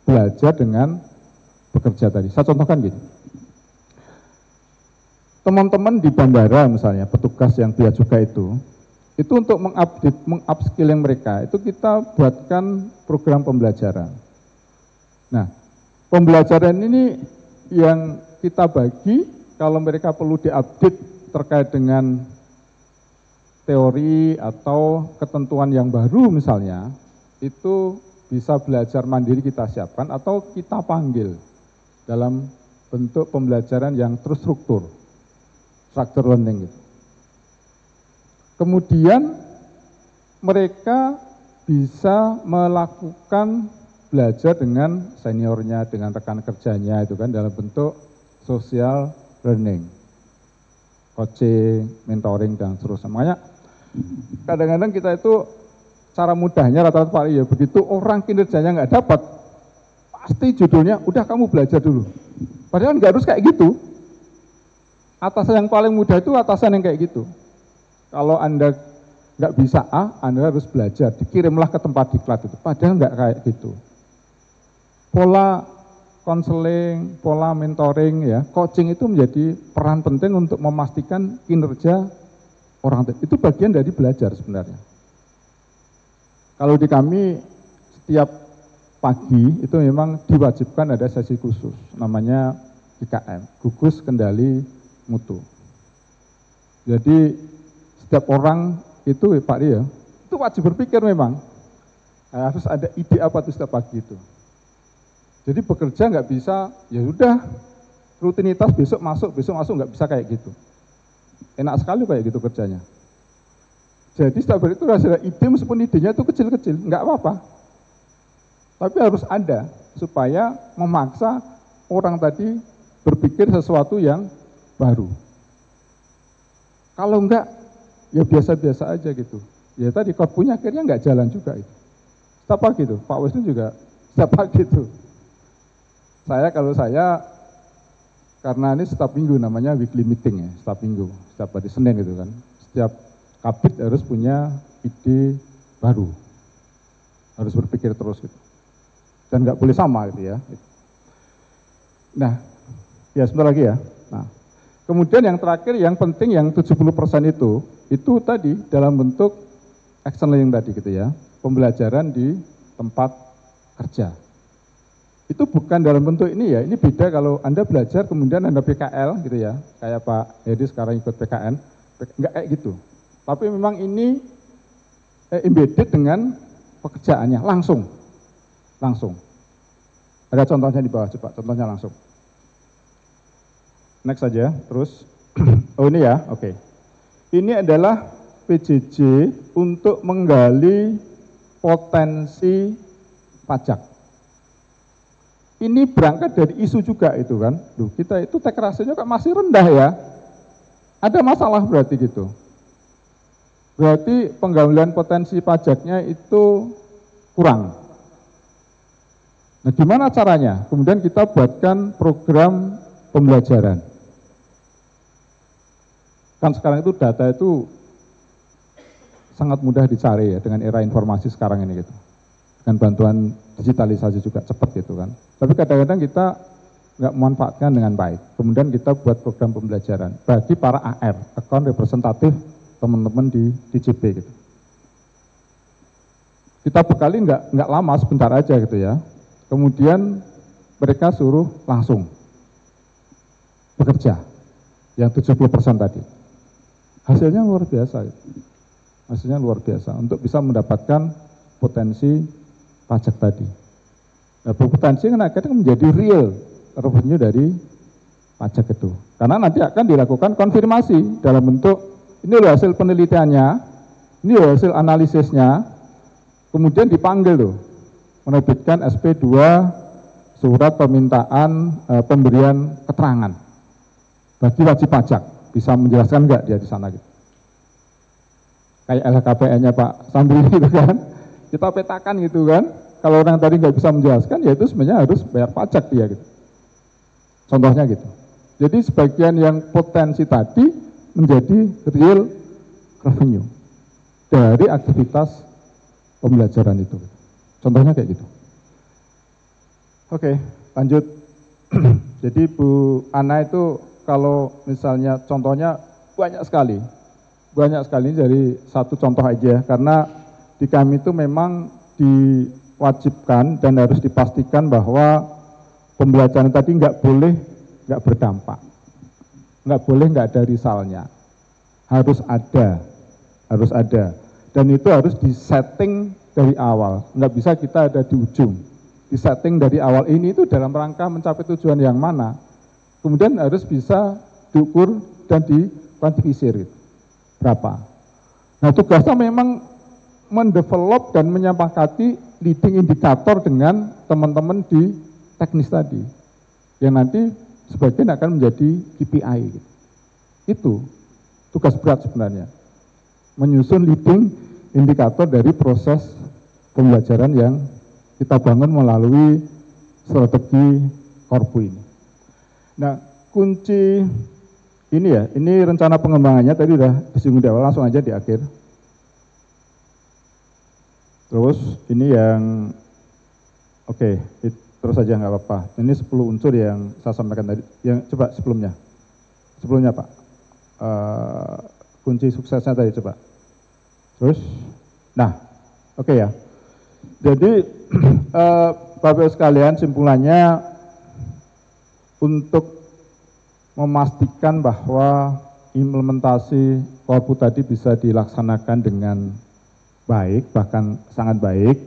S2: belajar dengan bekerja tadi. Saya contohkan gini. Teman-teman di bandara misalnya, petugas yang bea cukai itu untuk mengupskilling mereka, itu kita buatkan program pembelajaran. Nah, pembelajaran ini yang kita bagi, kalau mereka perlu diupdate terkait dengan teori atau ketentuan yang baru misalnya, itu bisa belajar mandiri kita siapkan atau kita panggil dalam bentuk pembelajaran yang terstruktur, structure learning gitu. Kemudian mereka bisa melakukan belajar dengan seniornya, dengan rekan kerjanya itu kan dalam bentuk social learning, coaching, mentoring dan seterusnya. Makanya kadang-kadang kita itu cara mudahnya rata-rata Pak ya begitu orang kinerjanya nggak dapat, pasti judulnya udah kamu belajar dulu. Padahal nggak harus kayak gitu. Atasan yang paling mudah itu atasan yang kayak gitu. Kalau Anda nggak bisa A, Anda harus belajar, dikirimlah ke tempat diklat itu. Padahal nggak kayak gitu. Pola konseling, pola mentoring, ya, coaching itu menjadi peran penting untuk memastikan kinerja orang itu bagian dari belajar sebenarnya. Kalau di kami setiap pagi itu memang diwajibkan ada sesi khusus, namanya GKM, gugus kendali mutu. Jadi setiap orang itu Pak Ria, itu wajib berpikir memang harus ada ide apa tuh setiap pagi itu. Jadi bekerja nggak bisa, ya udah rutinitas besok masuk nggak bisa kayak gitu. Enak sekali kayak gitu kerjanya. Jadi setiap hari itu harus ada ide, meskipun idenya itu kecil-kecil, nggak apa-apa. Tapi harus ada supaya memaksa orang tadi berpikir sesuatu yang baru. Kalau enggak, ya biasa-biasa aja gitu. Ya tadi korpunya akhirnya nggak jalan juga itu. Setiap pagi itu, Pak Wisnu juga setiap pagi itu. Kalau saya, karena ini setiap minggu namanya weekly meeting ya, setiap minggu, setiap hari Senin gitu kan. Setiap kabit harus punya ide baru. Harus berpikir terus gitu. Dan nggak boleh sama gitu ya. Nah, ya sebentar lagi ya. Nah, kemudian yang terakhir, yang penting yang 70% itu tadi dalam bentuk action learning tadi gitu ya. Pembelajaran di tempat kerja. Itu bukan dalam bentuk ini ya, ini beda kalau Anda belajar kemudian Anda PKL gitu ya. Kayak Pak Hedi sekarang ikut PKN, enggak kayak gitu. Tapi memang ini embedded dengan pekerjaannya, langsung. Ada contohnya di bawah, coba contohnya langsung. Next saja, terus. Oh ini ya, oke. Ini adalah PJJ untuk menggali potensi pajak. Ini berangkat dari isu juga itu kan. Duh, kita itu tax ratio-nya kok masih rendah ya. Ada masalah berarti gitu. Berarti penggalian potensi pajaknya itu kurang. Nah, gimana caranya? Kemudian kita buatkan program pembelajaran. Kan sekarang itu data itu sangat mudah dicari ya dengan era informasi sekarang ini gitu. Dengan bantuan digitalisasi juga cepat gitu kan. Tapi kadang-kadang kita nggak memanfaatkan dengan baik. Kemudian kita buat program pembelajaran bagi para AR, account representatif teman-teman di DJP gitu. Kita bekali nggak lama, sebentar aja gitu ya. Kemudian mereka suruh langsung bekerja, yang 70% tadi. Hasilnya luar biasa gitu. Hasilnya luar biasa untuk bisa mendapatkan potensi pajak tadi. Nah, potensi kan akhirnya menjadi real revenue dari pajak itu. Karena nanti akan dilakukan konfirmasi dalam bentuk, ini loh hasil penelitiannya, ini loh hasil analisisnya, kemudian dipanggil loh, menerbitkan SP2 surat permintaan pemberian keterangan bagi wajib pajak. Bisa menjelaskan enggak dia di sana gitu. kayak LHKPN-nya Pak Sandri gitu kan, kita petakan gitu kan, kalau orang tadi nggak bisa menjelaskan, ya itu sebenarnya harus bayar pajak dia gitu. Contohnya gitu. Jadi sebagian yang potensi tadi menjadi real revenue dari aktivitas pembelajaran itu. Contohnya kayak gitu. Oke, lanjut. Jadi Bu Ana itu kalau misalnya contohnya banyak sekali dari satu contoh aja, karena di kami itu memang diwajibkan dan harus dipastikan bahwa pembelajaran tadi nggak boleh nggak berdampak, nggak boleh nggak ada risalnya, harus ada, dan itu harus disetting dari awal, nggak bisa kita ada di ujung, disetting dari awal. Ini itu dalam rangka mencapai tujuan yang mana, kemudian harus bisa diukur dan dikuantifikasi berapa. Nah, tugasnya memang mendevelop dan menyepakati leading indikator dengan teman-teman di teknis tadi, yang nanti sebagian akan menjadi KPI. Itu tugas berat sebenarnya, menyusun leading indikator dari proses pembelajaran yang kita bangun melalui strategi Korpu ini. Nah, kunci ini ya, ini rencana pengembangannya tadi udah disinggung di awal, langsung aja di akhir. Terus ini yang oke, terus aja nggak apa-apa. Ini 10 unsur yang saya sampaikan tadi. Yang coba sebelumnya Pak, kunci suksesnya tadi coba. Terus, nah, oke ya. Jadi Bapak sekalian, simpulannya untuk memastikan bahwa implementasi Korpu tadi bisa dilaksanakan dengan baik, bahkan sangat baik,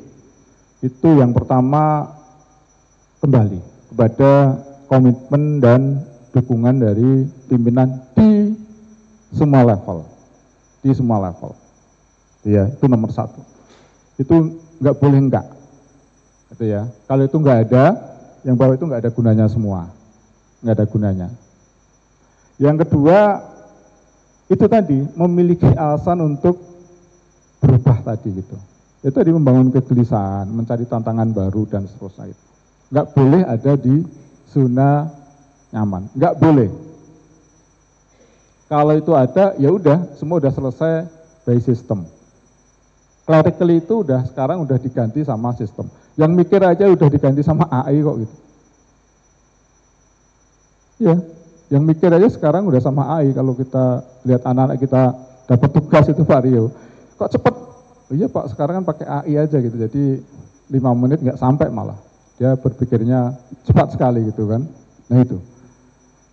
S2: itu yang pertama kembali kepada komitmen dan dukungan dari pimpinan di semua level, ya, itu nomor satu. Itu nggak boleh enggak, gitu ya. Kalau itu nggak ada, yang bawah itu nggak ada gunanya semua, nggak ada gunanya. Yang kedua, itu tadi memiliki alasan untuk berubah tadi gitu. Itu tadi membangun kegelisahan, mencari tantangan baru dan seterusnya itu. Nggak boleh ada di zona nyaman, nggak boleh. Kalau itu ada, ya udah, semua udah selesai by system. Clerical itu sekarang udah diganti sama sistem. Yang mikir aja udah diganti sama AI kok gitu. Ya, yang mikir aja sekarang udah sama AI. Kalau kita lihat anak-anak kita dapat tugas itu Pak Rio, kok cepet? Oh iya Pak, sekarang kan pakai AI aja gitu. Jadi 5 menit nggak sampai malah. Dia berpikirnya cepat sekali gitu kan. Nah itu.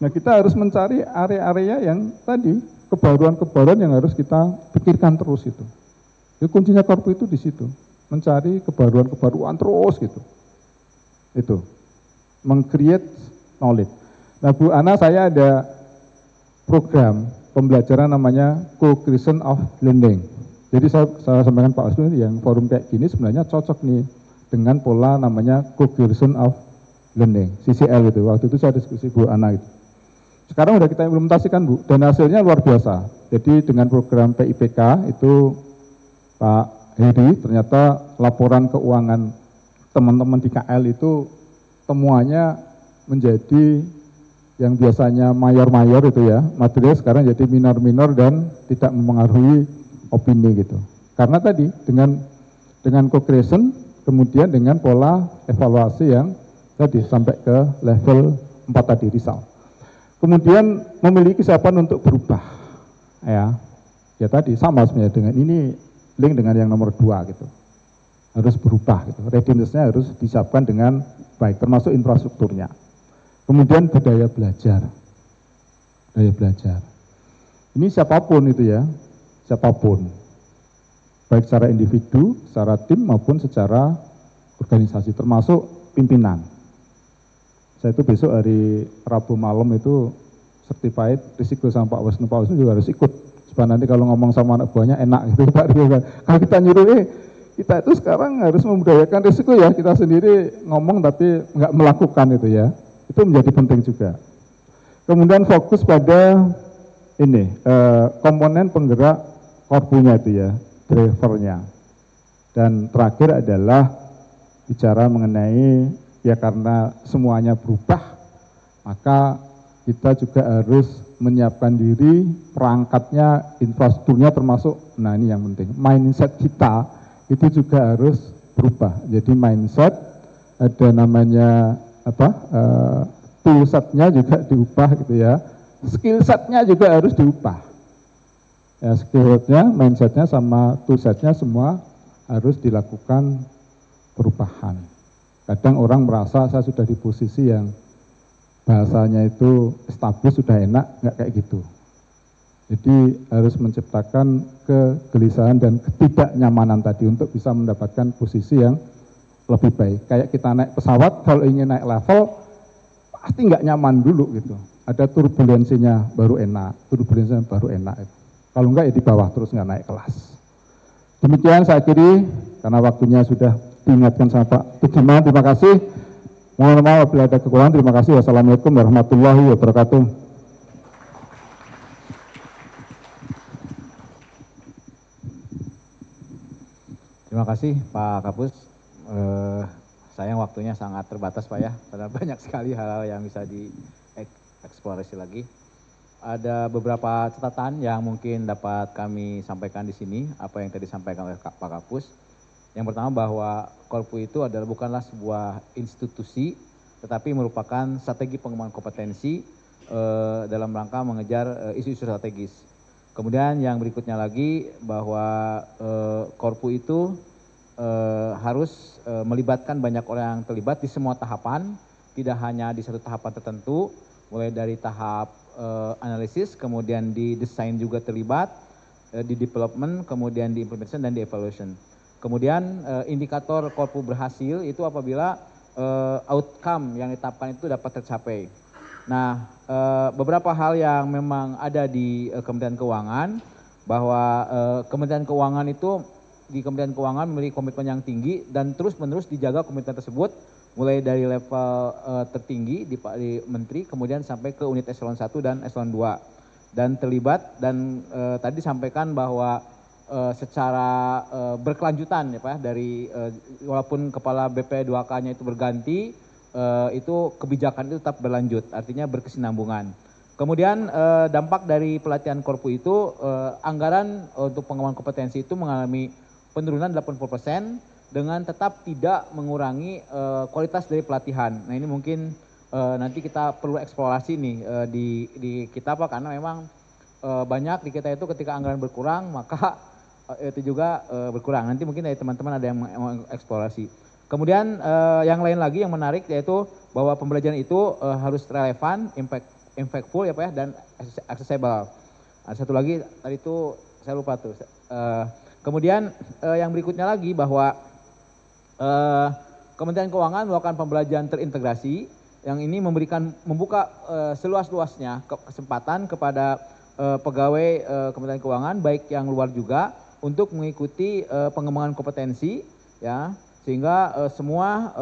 S2: Nah kita harus mencari area-area yang tadi kebaruan-kebaruan yang harus kita pikirkan terus itu. Jadi kuncinya Korpu itu di situ, mencari kebaruan-kebaruan terus gitu. Itu, meng-create knowledge. Nah Bu Ana, saya ada program pembelajaran namanya Co-Creation of Learning. Jadi saya sampaikan Pak Wisnu, yang forum kayak gini sebenarnya cocok nih dengan pola namanya Co-Creation of Learning, CCL gitu. Waktu itu saya diskusi Bu Ana gitu. Sekarang udah kita implementasikan Bu, dan hasilnya luar biasa. Jadi dengan program PIPK itu Pak Heri, ternyata laporan keuangan teman-teman di KL itu temuannya menjadi yang biasanya mayor-mayor itu ya, material sekarang jadi minor-minor dan tidak mempengaruhi opini gitu. Karena tadi dengan co-creation, kemudian dengan pola evaluasi yang tadi sampai ke level 4 tadi, risau. Kemudian memiliki kesiapan untuk berubah. Ya tadi sama sebenarnya dengan ini, link dengan yang nomor 2 gitu. Harus berubah gitu. Readiness-nya harus disiapkan dengan baik, termasuk infrastrukturnya. Kemudian budaya belajar. Ini siapapun itu ya, siapapun. Baik secara individu, secara tim maupun secara organisasi, termasuk pimpinan. Saya itu besok hari Rabu malam itu certified risiko sama Pak Wisnu juga harus ikut. Supaya nanti kalau ngomong sama anak buahnya enak gitu Pak Rio kan. Kalau kita nyuruh kita itu sekarang harus membudayakan risiko ya, kita sendiri ngomong tapi nggak melakukan itu ya. Itu menjadi penting juga. Kemudian fokus pada ini komponen penggerak korpunya itu ya, drivernya. Dan terakhir adalah bicara mengenai ya karena semuanya berubah, maka kita juga harus menyiapkan diri, perangkatnya, infrastrukturnya termasuk, nah ini yang penting, mindset kita itu juga harus berubah. Jadi mindset, ada namanya tool setnya juga diubah gitu ya, skill setnya juga harus diubah. Ya, skill setnya, mindsetnya sama tool setnya semua harus dilakukan perubahan. Kadang orang merasa saya sudah di posisi yang bahasanya itu establis, sudah enak, nggak kayak gitu. Jadi harus menciptakan kegelisahan dan ketidaknyamanan tadi untuk bisa mendapatkan posisi yang lebih baik. Kayak kita naik pesawat, kalau ingin naik level, pasti nggak nyaman dulu gitu. Ada turbulensinya baru enak, turbulensinya baru enak. Kalau enggak ya di bawah terus nggak naik kelas. Demikian saya akhiri, karena waktunya sudah diingatkan sama Pak Tugiman. Terima kasih. Mohon maaf apabila ada kekurangan. Terima kasih. Wassalamualaikum warahmatullahi wabarakatuh.
S1: Terima kasih Pak Kapus. Sayang waktunya sangat terbatas Pak ya, karena banyak sekali hal-hal yang bisa dieksplorasi lagi. Ada beberapa catatan yang mungkin dapat kami sampaikan di sini, apa yang tadi disampaikan oleh Pak Kapus. Yang pertama bahwa Korpu itu adalah bukanlah sebuah institusi, tetapi merupakan strategi pengembangan kompetensi dalam rangka mengejar isu-isu strategis. Kemudian yang berikutnya lagi bahwa Korpu itu harus melibatkan banyak orang yang terlibat di semua tahapan, tidak hanya di satu tahapan tertentu, mulai dari tahap analisis, kemudian di desain juga terlibat, di development, kemudian di implementation dan di evaluation. Kemudian indikator Korpu berhasil itu apabila outcome yang ditetapkan itu dapat tercapai. Nah, beberapa hal yang memang ada di Kementerian Keuangan, bahwa Kementerian Keuangan itu di Kementerian Keuangan memiliki komitmen yang tinggi dan terus-menerus dijaga komitmen tersebut, mulai dari level tertinggi di Menteri, kemudian sampai ke unit eselon 1 dan eselon 2. Dan terlibat, dan tadi disampaikan bahwa secara berkelanjutan ya Pak, dari walaupun kepala BP2K-nya itu berganti, itu kebijakan itu tetap berlanjut, artinya berkesinambungan. Kemudian dampak dari pelatihan Korpu itu, anggaran untuk pengembangan kompetensi itu mengalami penurunan 80%, dengan tetap tidak mengurangi kualitas dari pelatihan. Nah ini mungkin nanti kita perlu eksplorasi nih di kita Pak, karena memang banyak di kita itu ketika anggaran berkurang maka itu juga berkurang. Nanti mungkin dari teman-teman ada yang mau eksplorasi. Kemudian yang lain lagi yang menarik yaitu bahwa pembelajaran itu harus relevan, impactful ya Pak ya, dan accessible. Nah, satu lagi tadi itu saya lupa tuh. Kemudian yang berikutnya lagi bahwa Kementerian Keuangan melakukan pembelajaran terintegrasi yang ini membuka seluas-luasnya kesempatan kepada pegawai Kementerian Keuangan baik yang luar juga untuk mengikuti pengembangan kompetensi ya, sehingga semua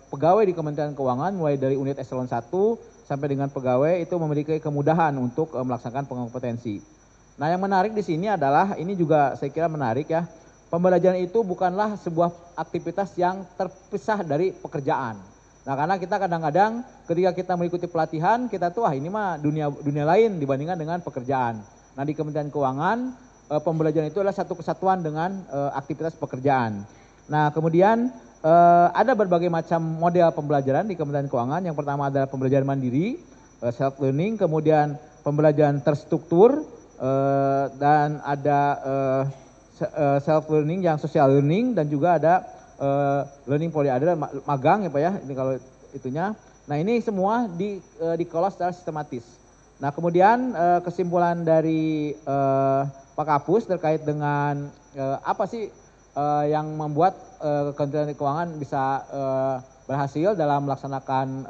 S1: pegawai di Kementerian Keuangan mulai dari unit eselon 1 sampai dengan pegawai itu memiliki kemudahan untuk melaksanakan pengembangan kompetensi. Nah, yang menarik di sini adalah ini juga saya kira menarik ya. Pembelajaran itu bukanlah sebuah aktivitas yang terpisah dari pekerjaan. Nah, karena kita kadang-kadang ketika kita mengikuti pelatihan, kita tuh ini mah dunia lain dibandingkan dengan pekerjaan. Nah, di Kementerian Keuangan pembelajaran itu adalah satu kesatuan dengan aktivitas pekerjaan. Nah, kemudian ada berbagai macam model pembelajaran di Kementerian Keuangan. Yang pertama adalah pembelajaran mandiri, self learning, kemudian pembelajaran terstruktur, dan ada self learning yang social learning, dan juga ada learning poly, ada magang ya Pak ya, ini kalau itunya. Nah, ini semua dikelola secara sistematis. Nah, kemudian kesimpulan dari Pak Kapus terkait dengan apa sih yang membuat Kementerian Keuangan bisa berhasil dalam melaksanakan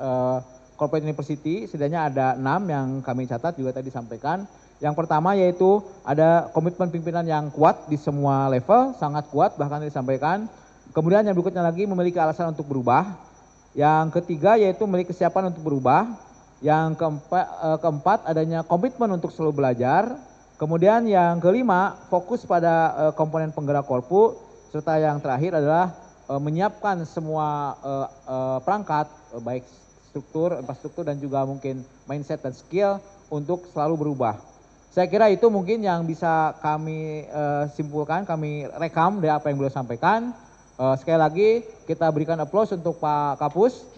S1: corporate university, setidaknya ada 6 yang kami catat juga tadi disampaikan. Yang pertama yaitu ada komitmen pimpinan yang kuat di semua level, sangat kuat bahkan disampaikan. Kemudian yang berikutnya lagi memiliki alasan untuk berubah. Yang ketiga yaitu memiliki kesiapan untuk berubah. Yang keempat adanya komitmen untuk selalu belajar. Kemudian yang kelima, fokus pada komponen penggerak Korpu, serta yang terakhir adalah menyiapkan semua perangkat, baik struktur, infrastruktur dan juga mungkin mindset dan skill untuk selalu berubah. Saya kira itu mungkin yang bisa kami simpulkan, kami rekam dari apa yang beliau sampaikan. Sekali lagi kita berikan aplaus untuk Pak Kapus.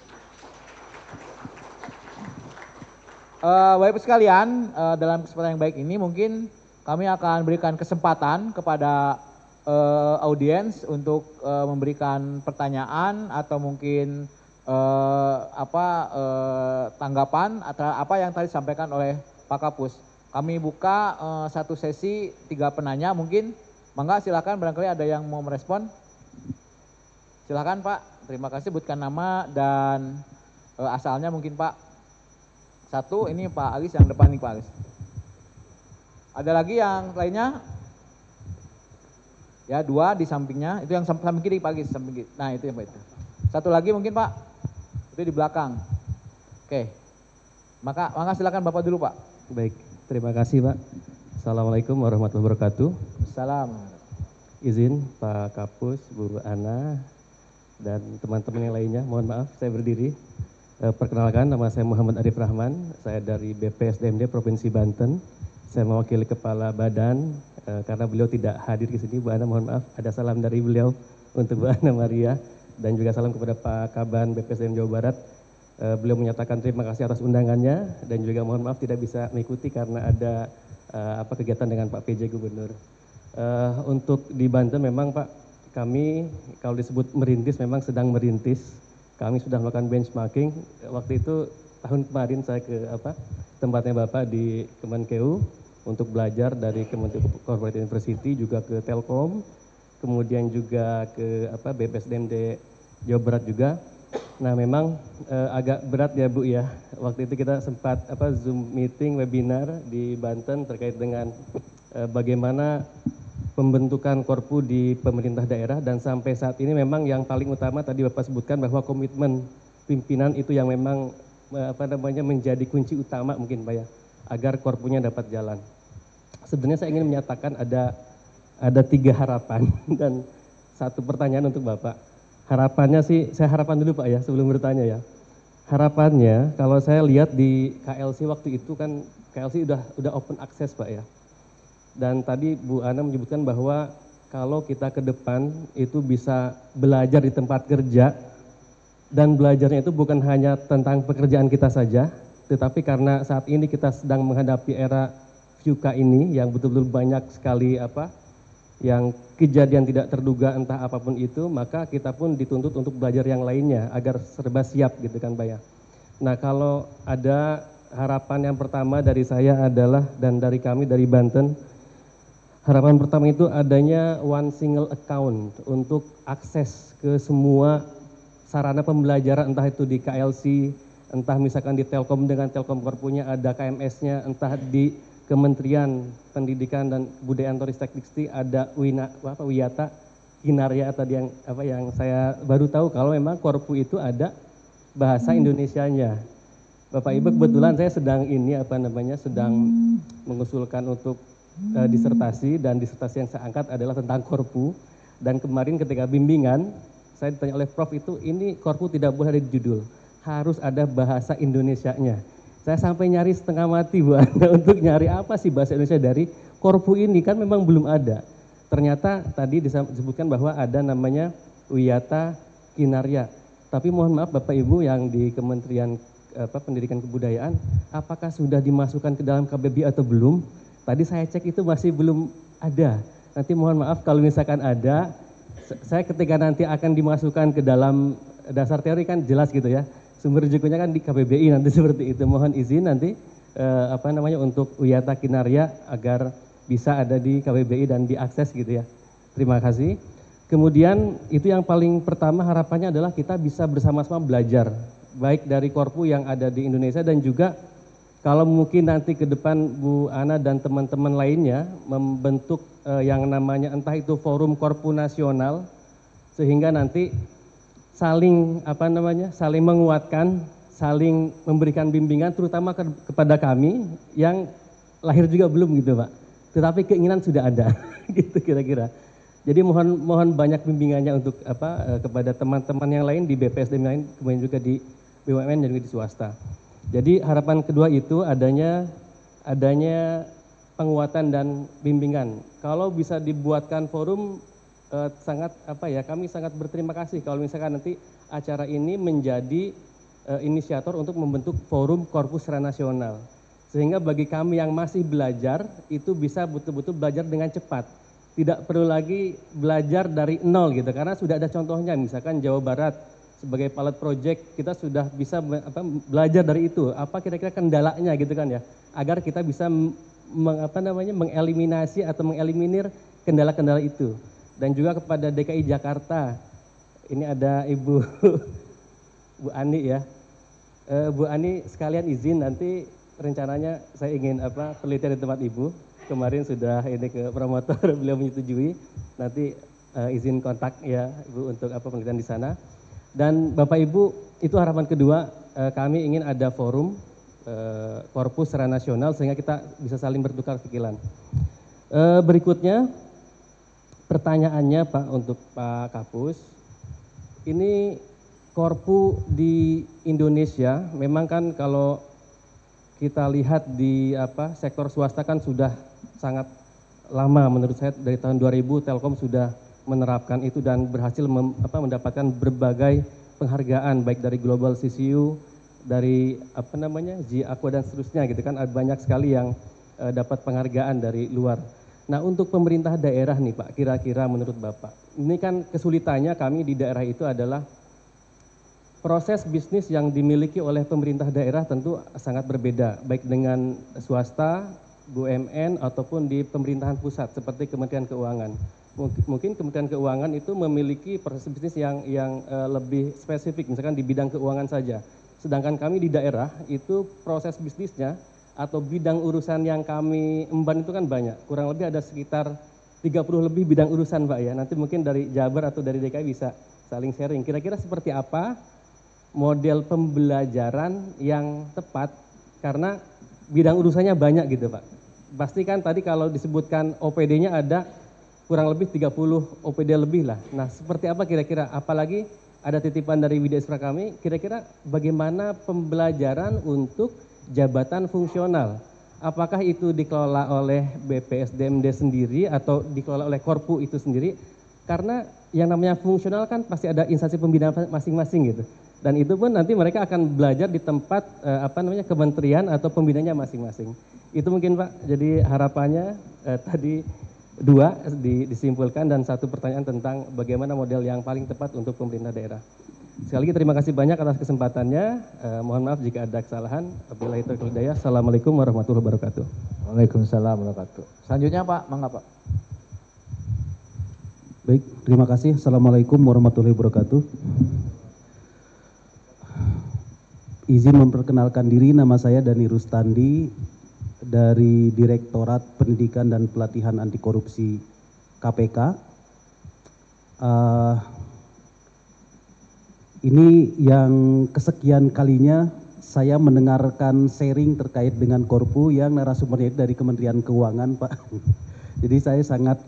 S1: Bapak Ibu sekalian, dalam kesempatan yang baik ini mungkin kami akan berikan kesempatan kepada audiens untuk memberikan pertanyaan atau mungkin tanggapan atau apa yang tadi disampaikan oleh Pak Kapus. Kami buka satu sesi 3 penanya mungkin. Mangga silakan, barangkali ada yang mau merespon. Silakan Pak, terima kasih, sebutkan nama dan asalnya mungkin Pak. Satu, ini Pak Alis yang depan nih Pak Alis. Ada lagi yang lainnya? Ya, 2 di sampingnya, itu yang samping kiri Pak Alis, samping kiri. Nah itu yang Pak itu. Satu lagi mungkin Pak, itu di belakang. Oke, maka silakan Bapak dulu Pak.
S3: Baik, terima kasih Pak. Assalamualaikum warahmatullahi wabarakatuh.
S1: Salam.
S3: Izin Pak Kapus, Bu Ana, dan teman-teman yang lainnya, mohon maaf saya berdiri. Perkenalkan, nama saya Muhammad Arif Rahman, saya dari BPSDMD Provinsi Banten. Saya mewakili Kepala Badan, karena beliau tidak hadir di sini, Bu Ana mohon maaf. Ada salam dari beliau untuk Bu Ana Maria, dan juga salam kepada Pak Kaban BPSDM Jawa Barat. Beliau menyatakan terima kasih atas undangannya, dan juga mohon maaf tidak bisa mengikuti karena ada kegiatan dengan Pak PJ Gubernur. Untuk di Banten memang Pak, kami kalau disebut merintis memang sedang merintis. Kami sudah melakukan benchmarking. Waktu itu tahun kemarin saya ke tempatnya Bapak di Kemenkeu untuk belajar dari Kementerian Corporate University, juga ke Telkom, kemudian juga ke BPSDMD Jawa Barat juga. Nah memang agak berat ya Bu ya. Waktu itu kita sempat Zoom meeting webinar di Banten terkait dengan bagaimana pembentukan Korpu di pemerintah daerah, dan sampai saat ini memang yang paling utama tadi Bapak sebutkan bahwa komitmen pimpinan itu yang memang menjadi kunci utama mungkin Pak ya, agar Korpunya dapat jalan. Sebenarnya saya ingin menyatakan ada 3 harapan dan 1 pertanyaan untuk Bapak. Harapannya sih, saya harapan dulu Pak ya sebelum bertanya ya. Harapannya kalau saya lihat di KLC waktu itu kan KLC udah open access Pak ya. Dan tadi Bu Ana menyebutkan bahwa kalau kita ke depan itu bisa belajar di tempat kerja, dan belajarnya itu bukan hanya tentang pekerjaan kita saja, tetapi karena saat ini kita sedang menghadapi era VUCA ini yang betul-betul banyak sekali yang kejadian tidak terduga entah apapun itu, maka kita pun dituntut untuk belajar yang lainnya agar serba siap gitu kan Pak ya. Nah kalau ada harapan yang pertama dari saya adalah, dan dari kami dari Banten, harapan pertama itu adanya one single account untuk akses ke semua sarana pembelajaran, entah itu di KLC, entah misalkan di Telkom dengan Telkom Korpunya ada KMS-nya, entah di Kementerian Pendidikan dan Kebudayaan Ristek Dikti ada Wiyata Kinarya tadi yang saya baru tahu kalau memang Korpu itu ada bahasa Indonesianya. Bapak Ibu kebetulan saya sedang sedang mengusulkan untuk disertasi, dan disertasi yang saya angkat adalah tentang Korpu, dan kemarin ketika bimbingan saya ditanya oleh Prof itu ini Korpu tidak boleh ada di judul, harus ada bahasa Indonesianya. Saya sampai nyari setengah mati Bu Ana untuk nyari apa sih bahasa Indonesia dari Korpu ini, kan memang belum ada. Ternyata tadi disebutkan bahwa ada namanya Wiyata Kinarya. Tapi mohon maaf Bapak Ibu yang di Kementerian Pendidikan Kebudayaan, apakah sudah dimasukkan ke dalam KBBI atau belum? Tadi saya cek itu masih belum ada. Nanti mohon maaf kalau misalkan ada, saya ketika nanti akan dimasukkan ke dalam dasar teori kan jelas gitu ya. Sumber rujukannya kan di KBBI nanti seperti itu. Mohon izin nanti untuk Wiyata Kinarya agar bisa ada di KBBI dan diakses gitu ya. Terima kasih. Kemudian itu yang paling pertama harapannya adalah kita bisa bersama-sama belajar, baik dari Korpu yang ada di Indonesia, dan juga kalau mungkin nanti ke depan Bu Ana dan teman-teman lainnya membentuk yang namanya entah itu forum Korpu nasional, sehingga nanti saling saling menguatkan, saling memberikan bimbingan terutama kepada kami yang lahir juga belum gitu Pak. tetapi keinginan sudah ada, gitu kira-kira. Jadi mohon banyak bimbingannya untuk kepada teman-teman yang lain di BPSDM lain, kemudian juga di BUMN dan juga di swasta. Jadi harapan kedua itu adanya penguatan dan bimbingan. Kalau bisa dibuatkan forum kami sangat berterima kasih kalau misalkan nanti acara ini menjadi inisiator untuk membentuk forum korpus secara nasional. Sehingga bagi kami yang masih belajar itu bisa betul-betul belajar dengan cepat. Tidak perlu lagi belajar dari nol gitu, karena sudah ada contohnya, misalkan Jawa Barat sebagai pilot project kita sudah bisa belajar dari itu, apa kira-kira kendalanya gitu kan ya, agar kita bisa mengeliminasi atau mengeliminir kendala-kendala itu. Dan juga kepada DKI Jakarta, ini ada Ibu Bu Ani ya, Bu Ani sekalian izin nanti rencananya saya ingin penelitian di tempat Ibu. Kemarin sudah ini ke promotor, beliau menyetujui, nanti izin kontak ya Ibu untuk penelitian di sana. Dan Bapak Ibu, itu harapan kedua, kami ingin ada forum korpus secara nasional sehingga kita bisa saling bertukar pikiran. Berikutnya, pertanyaannya Pak untuk Pak Kapus, ini korpu di Indonesia memang kan kalau kita lihat di sektor swasta kan sudah sangat lama, menurut saya dari tahun 2000 Telkom sudah menerapkan itu dan berhasil mendapatkan berbagai penghargaan baik dari Global CCU, dari G Aqua dan seterusnya gitu kan, ada banyak sekali yang dapat penghargaan dari luar. Nah, untuk pemerintah daerah nih Pak, kira-kira menurut Bapak, ini kan kesulitannya kami di daerah itu adalah proses bisnis yang dimiliki oleh pemerintah daerah tentu sangat berbeda, baik dengan swasta, BUMN, ataupun di pemerintahan pusat seperti Kementerian Keuangan. Mungkin Kementerian Keuangan itu memiliki proses bisnis yang lebih spesifik, misalkan di bidang keuangan saja. Sedangkan kami di daerah itu proses bisnisnya atau bidang urusan yang kami emban itu kan banyak, kurang lebih ada sekitar 30 lebih bidang urusan Pak ya. Nanti mungkin dari Jabar atau dari DKI bisa saling sharing. Kira-kira seperti apa model pembelajaran yang tepat, karena bidang urusannya banyak gitu Pak. Pastikan tadi kalau disebutkan OPD-nya ada kurang lebih 30 OPD lebih lah. Nah, seperti apa kira-kira, apalagi ada titipan dari Widya Isra kami, kira-kira bagaimana pembelajaran untuk jabatan fungsional? Apakah itu dikelola oleh BPSDMD sendiri atau dikelola oleh Korpu itu sendiri? Karena yang namanya fungsional kan pasti ada instansi pembinaan masing-masing gitu. Dan itu pun nanti mereka akan belajar di tempat kementerian atau pembinanya masing-masing. Itu mungkin Pak, jadi harapannya tadi dua disimpulkan dan satu pertanyaan tentang bagaimana model yang paling tepat untuk pemerintah daerah. Sekali lagi terima kasih banyak atas kesempatannya. Mohon maaf jika ada kesalahan. Wabillahi taufiq wal hidayah. Assalamualaikum warahmatullahi wabarakatuh.
S1: Waalaikumsalam warahmatullahi wabarakatuh. Selanjutnya Pak, mangga Pak.
S4: Baik, terima kasih. Assalamualaikum warahmatullahi wabarakatuh. Izin memperkenalkan diri, nama saya Dani Rustandi dari Direktorat Pendidikan dan Pelatihan Anti Korupsi KPK. Ini yang kesekian kalinya saya mendengarkan sharing terkait dengan Korpu yang narasumbernya dari Kementerian Keuangan, Pak. Jadi saya sangat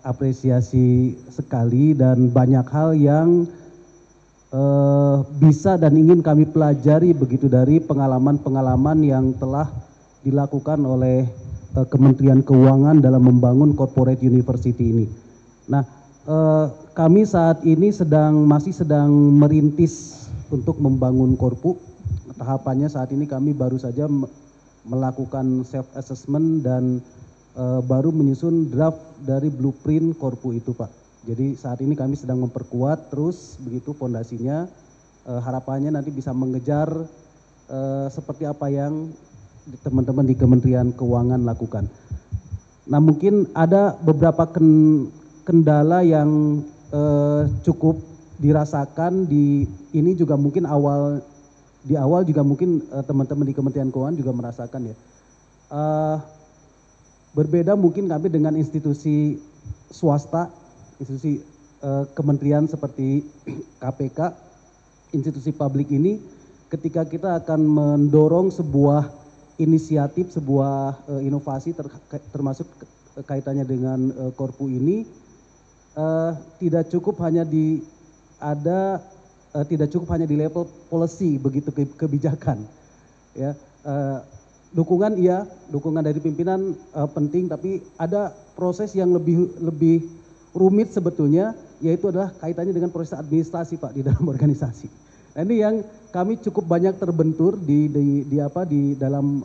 S4: apresiasi sekali dan banyak hal yang bisa dan ingin kami pelajari begitu dari pengalaman-pengalaman yang telah dilakukan oleh Kementerian Keuangan dalam membangun corporate university ini. Nah, kami saat ini masih sedang merintis untuk membangun Korpu. Tahapannya saat ini kami baru saja melakukan self assessment dan baru menyusun draft dari blueprint Korpu itu, Pak. Jadi saat ini kami sedang memperkuat terus begitu fondasinya, harapannya nanti bisa mengejar seperti apa yang teman-teman di Kementerian Keuangan lakukan. Nah, mungkin ada beberapa kendala yang cukup dirasakan ini juga mungkin di awal juga mungkin teman-teman di Kementerian Keuangan juga merasakan ya. Berbeda mungkin kami dengan institusi swasta, institusi kementerian seperti KPK, institusi publik ini, ketika kita akan mendorong sebuah inisiatif, sebuah inovasi termasuk kaitannya dengan Korpu ini tidak cukup hanya di level policy begitu kebijakan, ya. Dukungan dari pimpinan penting, tapi ada proses yang lebih rumit sebetulnya, yaitu adalah kaitannya dengan proses administrasi, Pak, di dalam organisasi. Nah, ini yang kami cukup banyak terbentur di dalam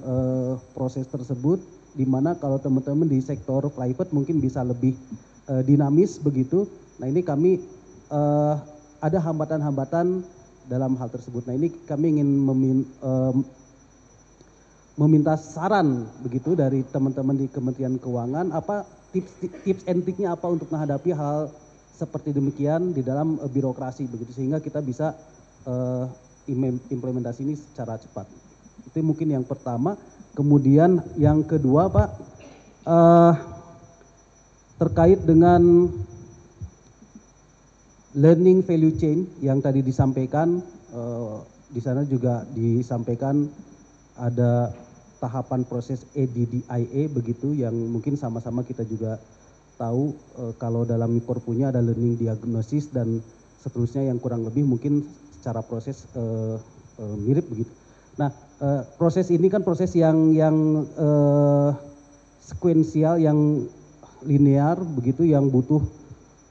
S4: proses tersebut, di mana kalau teman-teman di sektor private mungkin bisa lebih dinamis begitu. Nah, ini kami ada hambatan-hambatan dalam hal tersebut. Nah, ini kami ingin meminta saran begitu dari teman-teman di Kementerian Keuangan, apa tips and triknya apa untuk menghadapi hal seperti demikian di dalam birokrasi begitu, sehingga kita bisa implementasi ini secara cepat. Itu mungkin yang pertama. Kemudian yang kedua, Pak, terkait dengan learning value chain yang tadi disampaikan, di sana juga disampaikan ada tahapan proses ADDIE begitu, yang mungkin sama-sama kita juga tahu kalau dalam Korpunya ada learning diagnosis dan seterusnya yang kurang lebih mungkin secara proses mirip begitu. Nah, proses ini kan proses yang sekuensial, yang linear begitu, yang butuh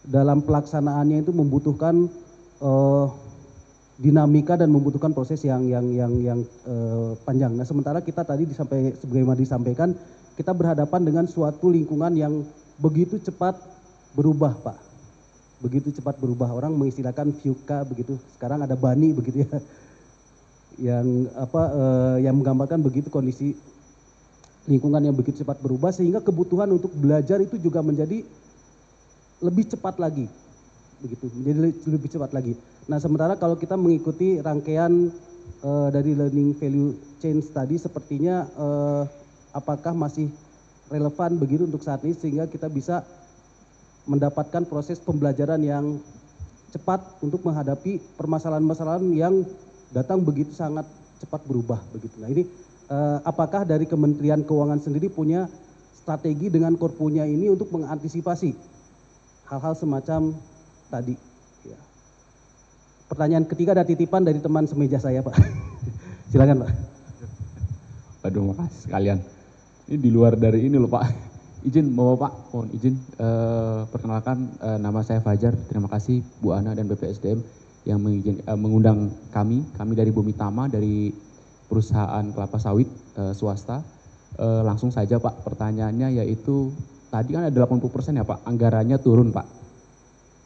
S4: dalam pelaksanaannya itu membutuhkan dinamika dan membutuhkan proses yang panjang. Nah, sementara kita tadi sebagaimana disampaikan, kita berhadapan dengan suatu lingkungan yang begitu cepat berubah, Pak. Begitu cepat berubah, orang mengistilahkan VUCA begitu. Sekarang ada BANI begitu ya. Yang menggambarkan begitu kondisi lingkungan yang begitu cepat berubah, sehingga kebutuhan untuk belajar itu juga menjadi lebih cepat lagi. Begitu, menjadi lebih cepat lagi. Nah, sementara kalau kita mengikuti rangkaian dari learning value chain tadi, sepertinya apakah masih relevan begitu untuk saat ini, sehingga kita bisa mendapatkan proses pembelajaran yang cepat untuk menghadapi permasalahan-permasalahan yang datang begitu sangat cepat berubah begitu. Nah, ini apakah dari Kementerian Keuangan sendiri punya strategi dengan Korpunya ini untuk mengantisipasi hal-hal semacam tadi? Ya. Pertanyaan ketiga ada titipan dari teman semeja saya, Pak. Silakan, Pak.
S5: Waduh, makasih sekalian. Ini di luar dari ini loh, Pak. Izin, Bapak, mohon izin. Perkenalkan, nama saya Fajar. Terima kasih Bu Ana dan BPSDM yang mengundang kami dari Bumi Tama, dari perusahaan kelapa sawit swasta. Langsung saja, Pak, pertanyaannya yaitu, tadi kan ada 80% ya, Pak, anggarannya turun, Pak.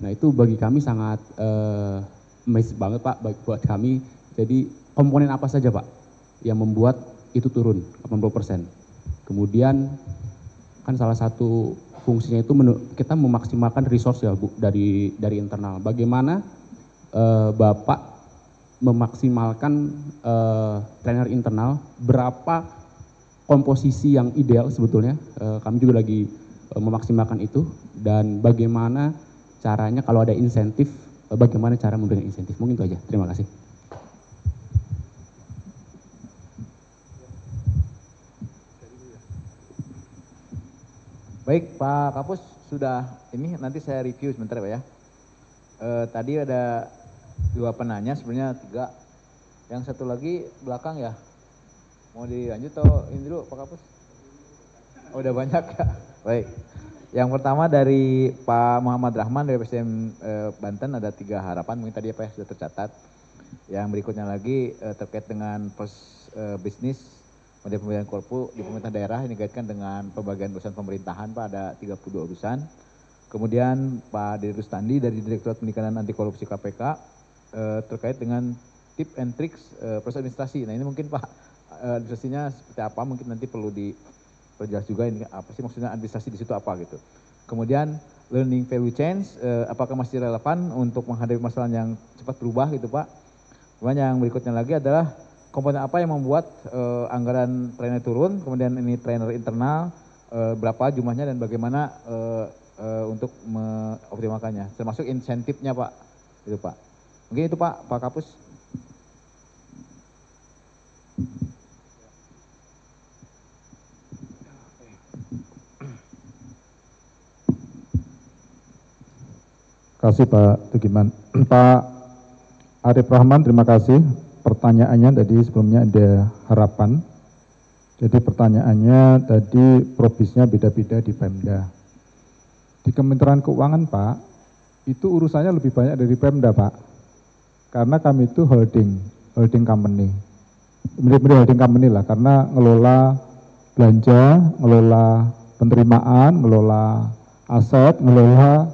S5: Nah, itu bagi kami sangat amazing banget, Pak, buat kami. Jadi komponen apa saja, Pak, yang membuat itu turun 80%? Kemudian kan salah satu fungsinya itu kita memaksimalkan resource ya, Bu, dari internal. Bagaimana Bapak memaksimalkan trainer internal, berapa komposisi yang ideal sebetulnya? Kami juga lagi memaksimalkan itu, dan bagaimana caranya kalau ada insentif, bagaimana cara memberikan insentif? Mungkin itu aja. Terima kasih.
S1: Baik, Pak Kapus, sudah ini nanti saya review sebentar, Pak ya. Tadi ada 2 penanya, sebenarnya 3. Yang satu lagi belakang ya. Mau dilanjut atau ini dulu, Pak Kapus? Oh, udah banyak ya. Baik. Yang pertama dari Pak Muhammad Rahman dari PSDM Banten, ada 3 harapan, mungkin tadi apa ya sudah tercatat. Yang berikutnya lagi terkait dengan bisnis model pembagian Korpu di pemerintah daerah, ini dikaitkan dengan pembagian urusan pemerintahan, Pak, ada 32 urusan. Kemudian Pak Dedi Rustandi dari Direktorat Pendidikan Anti Korupsi KPK terkait dengan tip and tricks proses administrasi. Nah, ini mungkin Pak administrasinya seperti apa, mungkin nanti perlu diperjelas juga ini apa sih maksudnya administrasi di situ apa gitu. Kemudian learning value chain, apakah masih relevan untuk menghadapi masalah yang cepat berubah gitu, Pak. Kemudian yang berikutnya lagi adalah komponen apa yang membuat anggaran trainer turun, kemudian ini trainer internal berapa jumlahnya dan bagaimana untuk mengoptimalkannya, termasuk insentifnya, Pak. Itu, Pak. Mungkin itu, Pak Kapus.
S2: kasih Pak Tugiman. Pak Arif Rahman, terima kasih. Pertanyaannya tadi sebelumnya ada harapan. Jadi pertanyaannya tadi probisnya beda-beda di Pemda. Di Kementerian Keuangan Pak, itu urusannya lebih banyak dari Pemda Pak. Karena kami itu holding company. Mirip-mirip holding company lah, karena ngelola belanja, ngelola penerimaan, ngelola aset, ngelola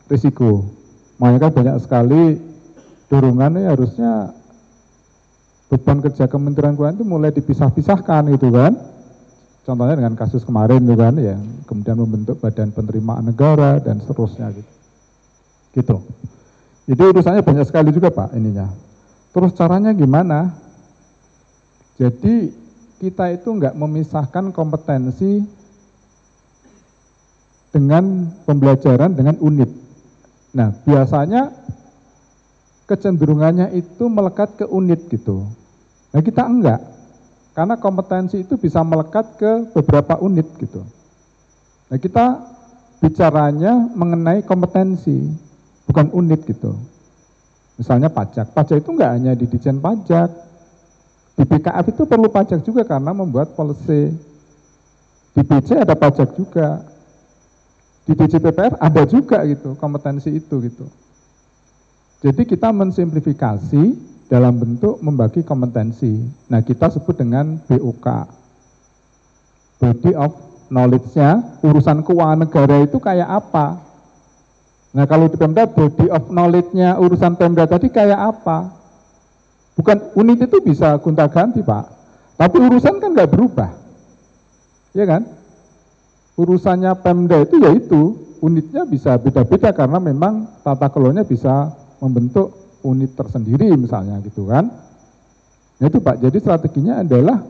S2: risiko. Makanya kan banyak sekali dorongannya harusnya beban kerja Kementerian Keuangan itu mulai dipisah-pisahkan gitu kan. Contohnya dengan kasus kemarin gitu kan, ya kemudian membentuk Badan Penerimaan Negara dan seterusnya gitu. Gitu. Jadi urusannya banyak sekali juga Pak ininya. Terus caranya gimana? Jadi kita itu nggak memisahkan kompetensi dengan pembelajaran dengan unit. Nah biasanya kecenderungannya itu melekat ke unit gitu. Nah kita enggak, karena kompetensi itu bisa melekat ke beberapa unit gitu. Nah kita bicaranya mengenai kompetensi, bukan unit gitu. Misalnya pajak itu enggak hanya di Ditjen Pajak, di BKF itu perlu pajak juga karena membuat policy. Di BC ada pajak juga, di DJPPR ada juga gitu kompetensi itu gitu. Jadi kita mensimplifikasi dalam bentuk membagi kompetensi. Nah kita sebut dengan BOK, Body of Knowledge-nya, urusan keuangan negara itu kayak apa. Nah kalau di Pemda, Body of Knowledge-nya urusan Pemda tadi kayak apa. Bukan unit itu bisa gonta-ganti Pak, tapi urusan kan nggak berubah. Ya kan? Urusannya Pemda itu yaitu, unitnya bisa beda-beda karena memang tata kelolanya bisa membentuk unit tersendiri misalnya gitu kan. Nah itu Pak, jadi strateginya adalah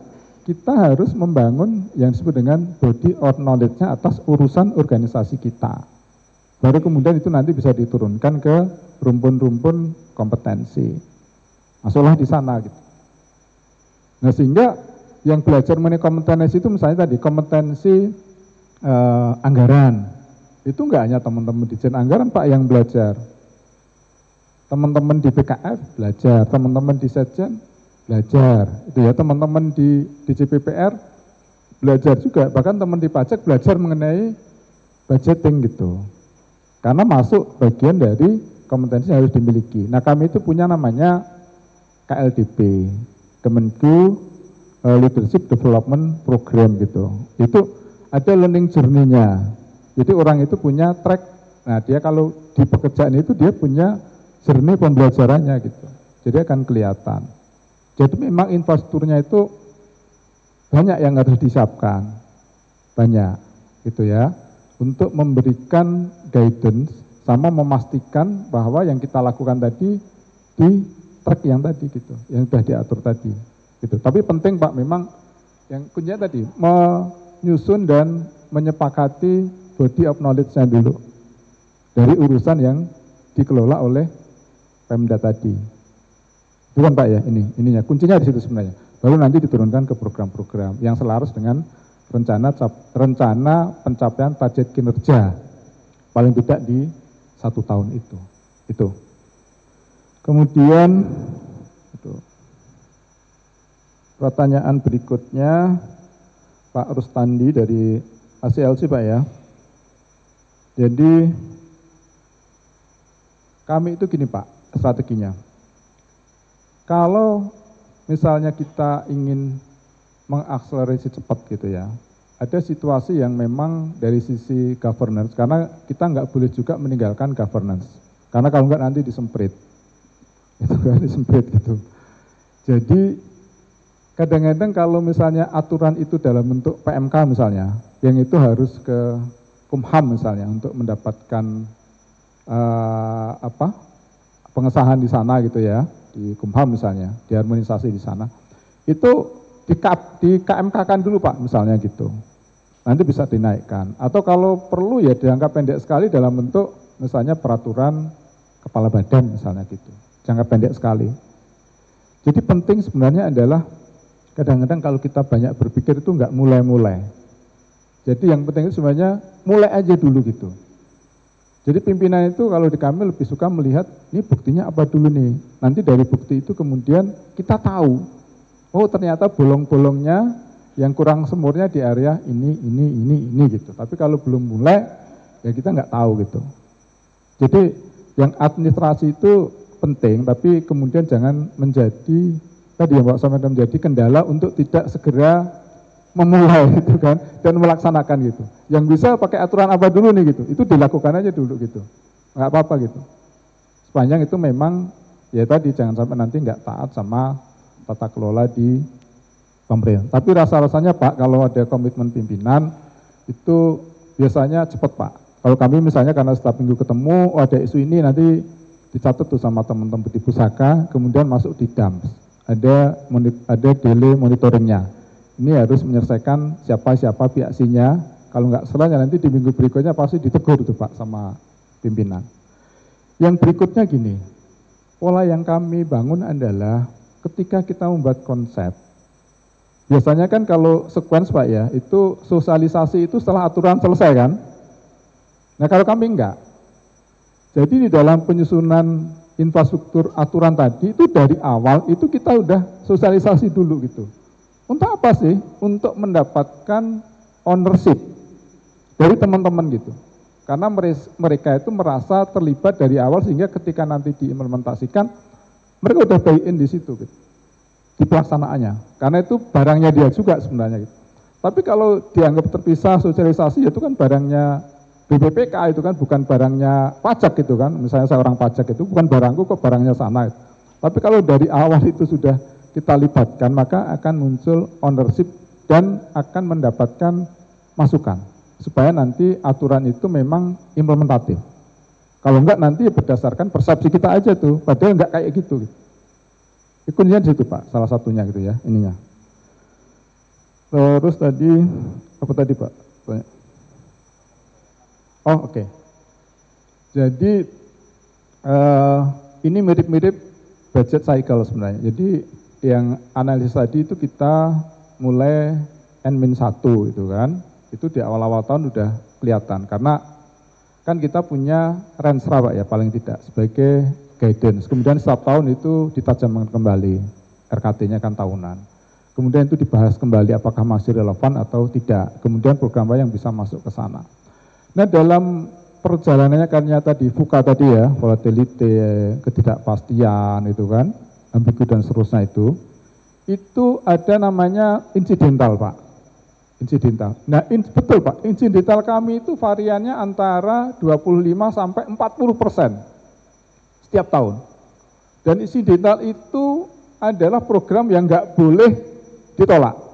S2: kita harus membangun yang disebut dengan body of knowledge-nya atas urusan organisasi kita. Baru kemudian itu nanti bisa diturunkan ke rumpun-rumpun kompetensi. Masuklah di sana gitu. Nah sehingga yang belajar mengenai kompetensi itu misalnya tadi kompetensi anggaran. Itu enggak hanya teman-teman di Ditjen Anggaran Pak yang belajar. Teman-teman di BKF belajar, teman-teman di Setjen belajar, itu ya teman-teman di DJPPR belajar juga, bahkan teman di pajak belajar mengenai budgeting gitu. Karena masuk bagian dari kompetensi yang harus dimiliki. Nah kami itu punya namanya KLDP, Kemenku Leadership Development Program gitu. Itu ada learning journey-nya. Jadi orang itu punya track. Nah dia kalau di pekerjaan itu dia punya journey pembelajarannya gitu. Jadi akan kelihatan. Jadi memang infrastrukturnya itu banyak yang harus disiapkan. Banyak gitu ya. Untuk memberikan guidance sama memastikan bahwa yang kita lakukan tadi di track yang tadi gitu, yang sudah diatur tadi gitu. Tapi penting Pak memang yang kuncinya tadi menyusun dan menyepakati body of knowledge-nya dulu dari urusan yang dikelola oleh Pemda tadi. Bukan Pak ya, ininya kuncinya di situ sebenarnya. Baru nanti diturunkan ke program-program yang selaras dengan rencana pencapaian target kinerja paling tidak di 1 tahun itu. Itu. Kemudian itu. Pertanyaan berikutnya Pak Rustandi dari ACLC Pak ya. Jadi kami itu gini Pak strateginya. Kalau misalnya kita ingin mengakselerasi cepat gitu ya, ada situasi yang memang dari sisi governance, karena kita nggak boleh juga meninggalkan governance, karena kalau nggak nanti disemprit, itu kan disemprit gitu. Jadi kadang-kadang kalau misalnya aturan itu dalam bentuk PMK misalnya, yang itu harus ke Kumham misalnya untuk mendapatkan pengesahan di sana gitu ya, di Kumham misalnya, diharmonisasi di sana, itu di KMK-kan dulu Pak misalnya gitu, nanti bisa dinaikkan. Atau kalau perlu ya dianggap pendek sekali dalam bentuk misalnya peraturan kepala badan misalnya gitu, jangka pendek sekali. Jadi penting sebenarnya adalah kadang-kadang kalau kita banyak berpikir itu nggak mulai-mulai. Jadi yang penting itu sebenarnya mulai aja dulu gitu. Jadi pimpinan itu kalau di kami lebih suka melihat ini buktinya apa dulu nih. Nanti dari bukti itu kemudian kita tahu, oh ternyata bolong-bolongnya yang kurang semurnya di area ini gitu. Tapi kalau belum mulai ya kita nggak tahu gitu. Jadi yang administrasi itu penting, tapi kemudian jangan menjadi tadi yang Pak sampaikan menjadi kendala untuk tidak segera memulai gitu kan dan melaksanakan gitu. Yang bisa pakai aturan apa dulu nih gitu, itu dilakukan aja dulu gitu, nggak apa-apa gitu. Sepanjang itu memang ya tadi jangan sampai nanti nggak taat sama tata kelola di pemerintah. Tapi rasa-rasanya Pak kalau ada komitmen pimpinan itu biasanya cepat Pak. Kalau kami misalnya karena setiap minggu ketemu, oh ada isu ini nanti dicatat tuh sama teman-teman di pusaka, kemudian masuk di DAMS. Ada delay monitoringnya. Ini harus menyelesaikan siapa pihak C-nya. Kalau nggak salah ya nanti di minggu berikutnya pasti ditegur tuh Pak sama pimpinan. Yang berikutnya gini, pola yang kami bangun adalah ketika kita membuat konsep, biasanya kan kalau sequence Pak ya, itu sosialisasi itu setelah aturan selesai kan. Nah kalau kami enggak, jadi di dalam penyusunan infrastruktur aturan tadi itu dari awal itu kita udah sosialisasi dulu gitu. Untuk apa sih? Untuk mendapatkan ownership dari teman-teman gitu. Karena mereka itu merasa terlibat dari awal sehingga ketika nanti diimplementasikan mereka udah buy-in di situ gitu. Di pelaksanaannya. Karena itu barangnya dia juga sebenarnya gitu. Tapi kalau dianggap terpisah sosialisasi itu kan barangnya BPPK itu kan bukan barangnya pajak gitu kan, misalnya saya orang pajak itu bukan barangku kok barangnya sana. Tapi kalau dari awal itu sudah kita libatkan maka akan muncul ownership dan akan mendapatkan masukan supaya nanti aturan itu memang implementatif. Kalau enggak nanti berdasarkan persepsi kita aja tuh, padahal enggak kayak gitu. Kuncinya di situ Pak, salah satunya gitu ya ininya. Terus tadi apa tadi Pak? Oh oke. Jadi ini mirip-mirip budget cycle sebenarnya. Jadi yang analisis tadi itu kita mulai N-1 itu kan. Itu di awal-awal tahun udah kelihatan. Karena kan kita punya range Pak ya paling tidak sebagai guidance. Kemudian setiap tahun itu ditajamkan kembali. RKT-nya kan tahunan. Kemudian itu dibahas kembali apakah masih relevan atau tidak. Kemudian program apa yang bisa masuk ke sana. Nah dalam perjalanannya karena tadi VUCA tadi ya, volatility, ketidakpastian itu kan, ambigu dan seterusnya itu ada namanya incidental Pak, incidental. Nah betul Pak, incidental kami itu variannya antara 25 sampai 40% setiap tahun. Dan incidental itu adalah program yang nggak boleh ditolak.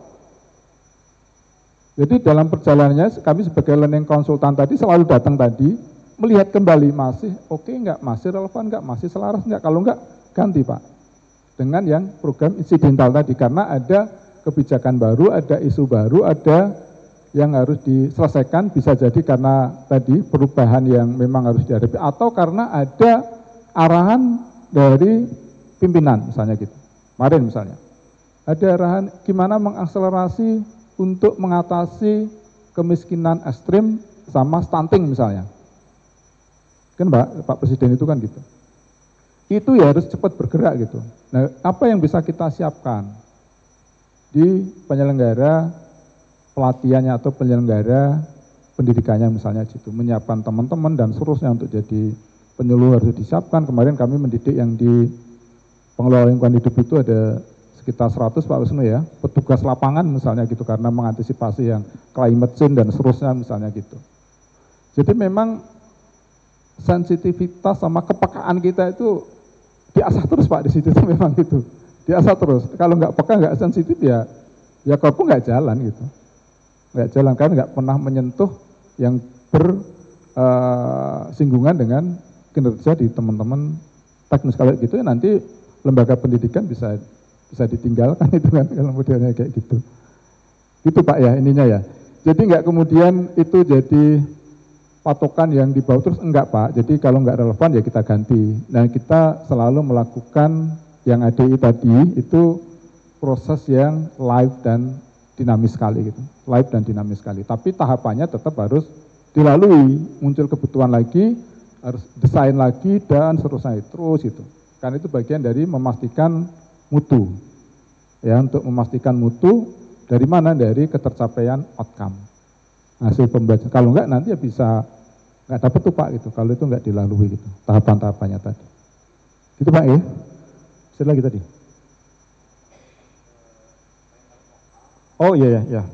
S2: Jadi dalam perjalanannya kami sebagai learning konsultan tadi selalu datang tadi melihat kembali masih oke enggak, masih relevan enggak, masih selaras enggak, kalau enggak ganti Pak dengan yang program incidental tadi karena ada kebijakan baru, ada isu baru, ada yang harus diselesaikan bisa jadi karena tadi perubahan yang memang harus dihadapi atau karena ada arahan dari pimpinan misalnya gitu. Kemarin misalnya ada arahan gimana mengakselerasi untuk mengatasi kemiskinan ekstrim sama stunting misalnya. Kan Pak Presiden itu kan gitu. Itu ya harus cepat bergerak gitu. Nah apa yang bisa kita siapkan di penyelenggara pelatihannya atau penyelenggara pendidikannya misalnya gitu. Menyiapkan teman-teman dan seterusnya untuk jadi penyuluh harus disiapkan. Kemarin kami mendidik yang di pengelola lingkungan hidup itu ada sekitar 100 Pak Wisnu ya, petugas lapangan misalnya gitu karena mengantisipasi yang climate change dan seterusnya misalnya gitu. Jadi memang sensitivitas sama kepekaan kita itu diasah terus Pak di situ tuh memang gitu, diasah terus. Kalau nggak peka nggak sensitif ya korpu nggak jalan gitu, nggak jalan karena nggak pernah menyentuh yang bersinggungan dengan kinerja di teman-teman teknis. Kalau gitu ya nanti lembaga pendidikan bisa ditinggalkan itu kan kalau modelnya kayak gitu. Gitu Pak ya ininya ya. Jadi nggak kemudian itu jadi patokan yang dibawa terus enggak Pak. Jadi kalau nggak relevan ya kita ganti. Nah kita selalu melakukan yang ADI tadi itu proses yang live dan dinamis sekali gitu. Live dan dinamis sekali. Tapi tahapannya tetap harus dilalui. Muncul kebutuhan lagi harus desain lagi dan seterusnya terus itu. Karena itu bagian dari memastikan mutu. Ya, untuk memastikan mutu dari mana? Dari ketercapaian outcome. Hasil pembelajaran. Kalau enggak nanti ya bisa enggak dapat tuh Pak gitu. Kalau itu enggak dilalui gitu. Tahapan-tahapannya tadi. Gitu Pak ya. Bisa lagi tadi. Oh iya ya.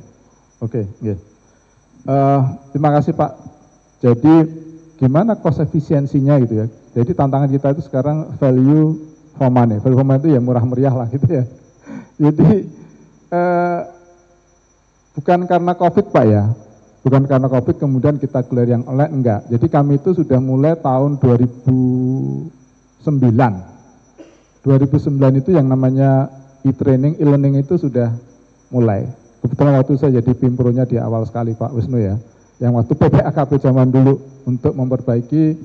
S2: Oke, iya. Terima kasih Pak. Jadi gimana cost efisiensinya gitu ya. Jadi tantangan kita itu sekarang value for money. Value for money itu ya murah meriah lah gitu ya. Jadi bukan karena COVID Pak ya. Bukan karena COVID kemudian kita gelar yang online, enggak. Jadi kami itu sudah mulai tahun 2009. 2009 itu yang namanya e-training, e-learning itu sudah mulai. Kebetulan waktu saya jadi pimpronya di awal sekali Pak Wisnu ya. Yang waktu PPAKP zaman dulu untuk memperbaiki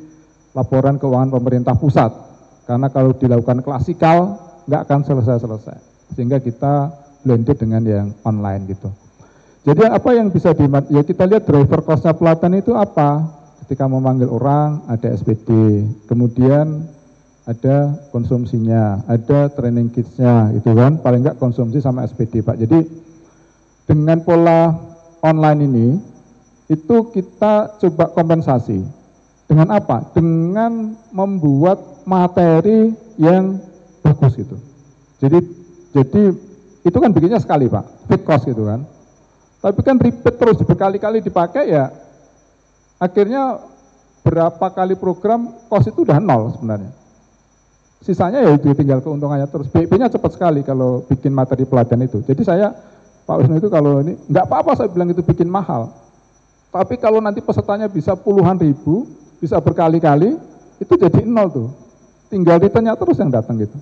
S2: laporan keuangan pemerintah pusat. Karena kalau dilakukan klasikal nggak akan selesai-selesai. Sehingga kita blended dengan yang online gitu. Jadi apa yang bisa ya kita lihat driver cost-nya pelatihan itu apa? Ketika memanggil orang ada SPD, kemudian ada konsumsinya, ada training kits-nya gitu kan. Paling nggak konsumsi sama SPD Pak. Jadi dengan pola online ini itu kita coba kompensasi. Dengan apa? Dengan membuat materi yang bagus gitu. Jadi itu kan bikinnya sekali Pak, fixed cost gitu kan. Tapi kan repeat terus berkali-kali dipakai ya, akhirnya berapa kali program cost itu udah nol sebenarnya. Sisanya ya itu tinggal keuntungannya terus. BIP-nya cepat sekali kalau bikin materi pelatihan itu. Jadi saya, Pak Wisnu itu kalau ini, nggak apa-apa saya bilang itu bikin mahal. Tapi kalau nanti pesertanya bisa puluhan ribu, bisa berkali-kali, itu jadi nol tuh. Tinggal returnnya terus yang datang gitu.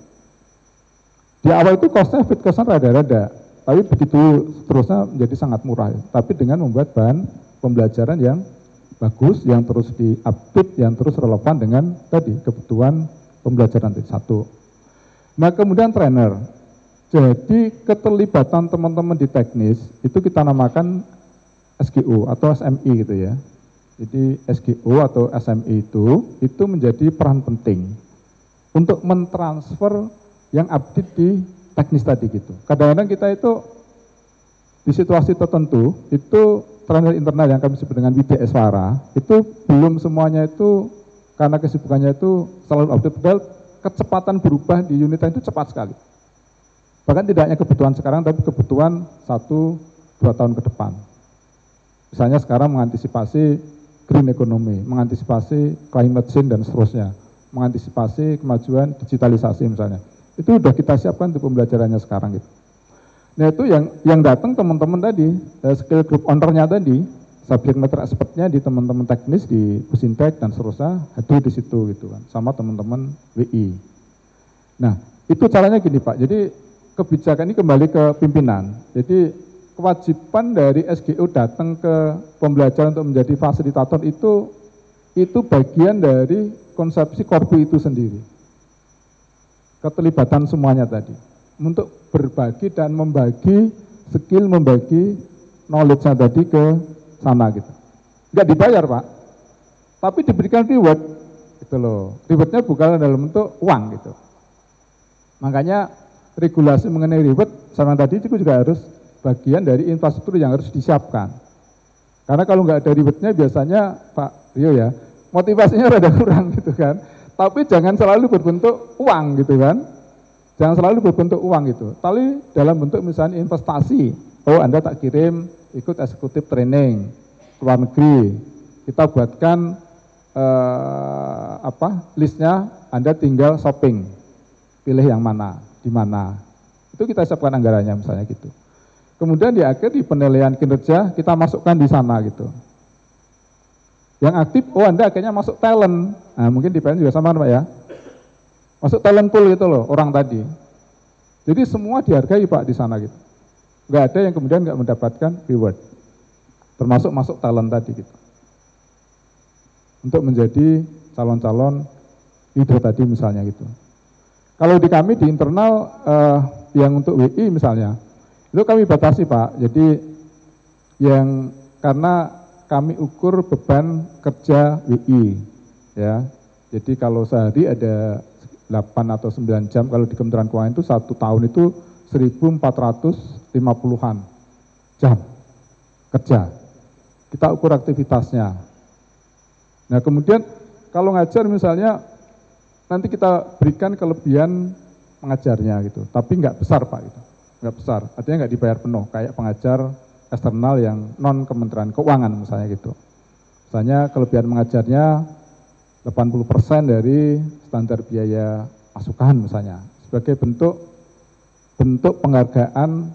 S2: Di awal itu cost-nya, fit cost-nya rada-rada. Tapi begitu terusnya menjadi sangat murah. Tapi dengan membuat bahan pembelajaran yang bagus, yang terus di-update, yang terus relevan dengan tadi kebutuhan pembelajaran satu. Nah kemudian trainer. Jadi keterlibatan teman-teman di teknis itu kita namakan SGO atau SMI gitu ya. Jadi SGO atau SMI itu menjadi peran penting untuk mentransfer yang update di teknis tadi gitu. Kadang-kadang kita itu di situasi tertentu itu trainer internal yang kami sebut dengan Widya Eswara itu belum semuanya itu karena kesibukannya itu selalu update, padahal kecepatan berubah di unit itu cepat sekali. Bahkan tidak hanya kebutuhan sekarang, tapi kebutuhan 1-2 tahun ke depan. Misalnya sekarang mengantisipasi green economy, mengantisipasi climate change dan seterusnya, mengantisipasi kemajuan digitalisasi misalnya. Itu sudah kita siapkan untuk pembelajarannya sekarang gitu. Nah itu yang datang teman-teman tadi, skill group owner-nya tadi, subject matter expertnya di teman-teman teknis di Pusintek dan seterusnya hadir di situ gitu kan, sama teman-teman WI. Nah itu caranya gini Pak, jadi kebijakan ini kembali ke pimpinan. Jadi kewajiban dari SGO datang ke pembelajaran untuk menjadi fasilitator itu bagian dari konsepsi Korpi itu sendiri. Keterlibatan semuanya tadi untuk berbagi dan membagi skill, membagi knowledge-nya tadi ke sana gitu. Nggak dibayar Pak, tapi diberikan reward gitu loh. Rewardnya bukan dalam bentuk uang gitu. Makanya regulasi mengenai reward sama tadi itu juga harus bagian dari infrastruktur yang harus disiapkan. Karena kalau nggak ada rewardnya biasanya Pak Rio ya, motivasinya rada kurang gitu kan. Tapi jangan selalu berbentuk uang gitu kan. Jangan selalu berbentuk uang gitu. Tapi dalam bentuk misalnya investasi. Oh Anda tak kirim ikut eksekutif training ke luar negeri. Kita buatkan listnya, Anda tinggal shopping. Pilih yang mana, di mana. Itu kita siapkan anggarannya misalnya gitu. Kemudian di akhir di penilaian kinerja kita masukkan di sana gitu. Yang aktif, oh Anda akhirnya masuk talent. Nah mungkin di PN juga sama Pak ya. Masuk talent pool gitu loh, orang tadi. Jadi semua dihargai Pak di sana gitu. Nggak ada yang kemudian nggak mendapatkan reward. Termasuk masuk talent tadi gitu. Untuk menjadi calon-calon leader tadi misalnya gitu. Kalau di kami di internal yang untuk WI misalnya, itu kami batasi Pak. Jadi yang karena kami ukur beban kerja WI ya. Jadi kalau sehari ada 8 atau 9 jam, kalau di Kementerian Keuangan itu 1 tahun itu 1450-an jam kerja. Kita ukur aktivitasnya. Nah kemudian kalau ngajar misalnya nanti kita berikan kelebihan pengajarnya gitu, tapi nggak besar Pak gitu, nggak besar, artinya nggak dibayar penuh kayak pengajar eksternal yang non Kementerian Keuangan misalnya gitu. Misalnya kelebihan mengajarnya 80% dari standar biaya masukan misalnya, sebagai bentuk penghargaan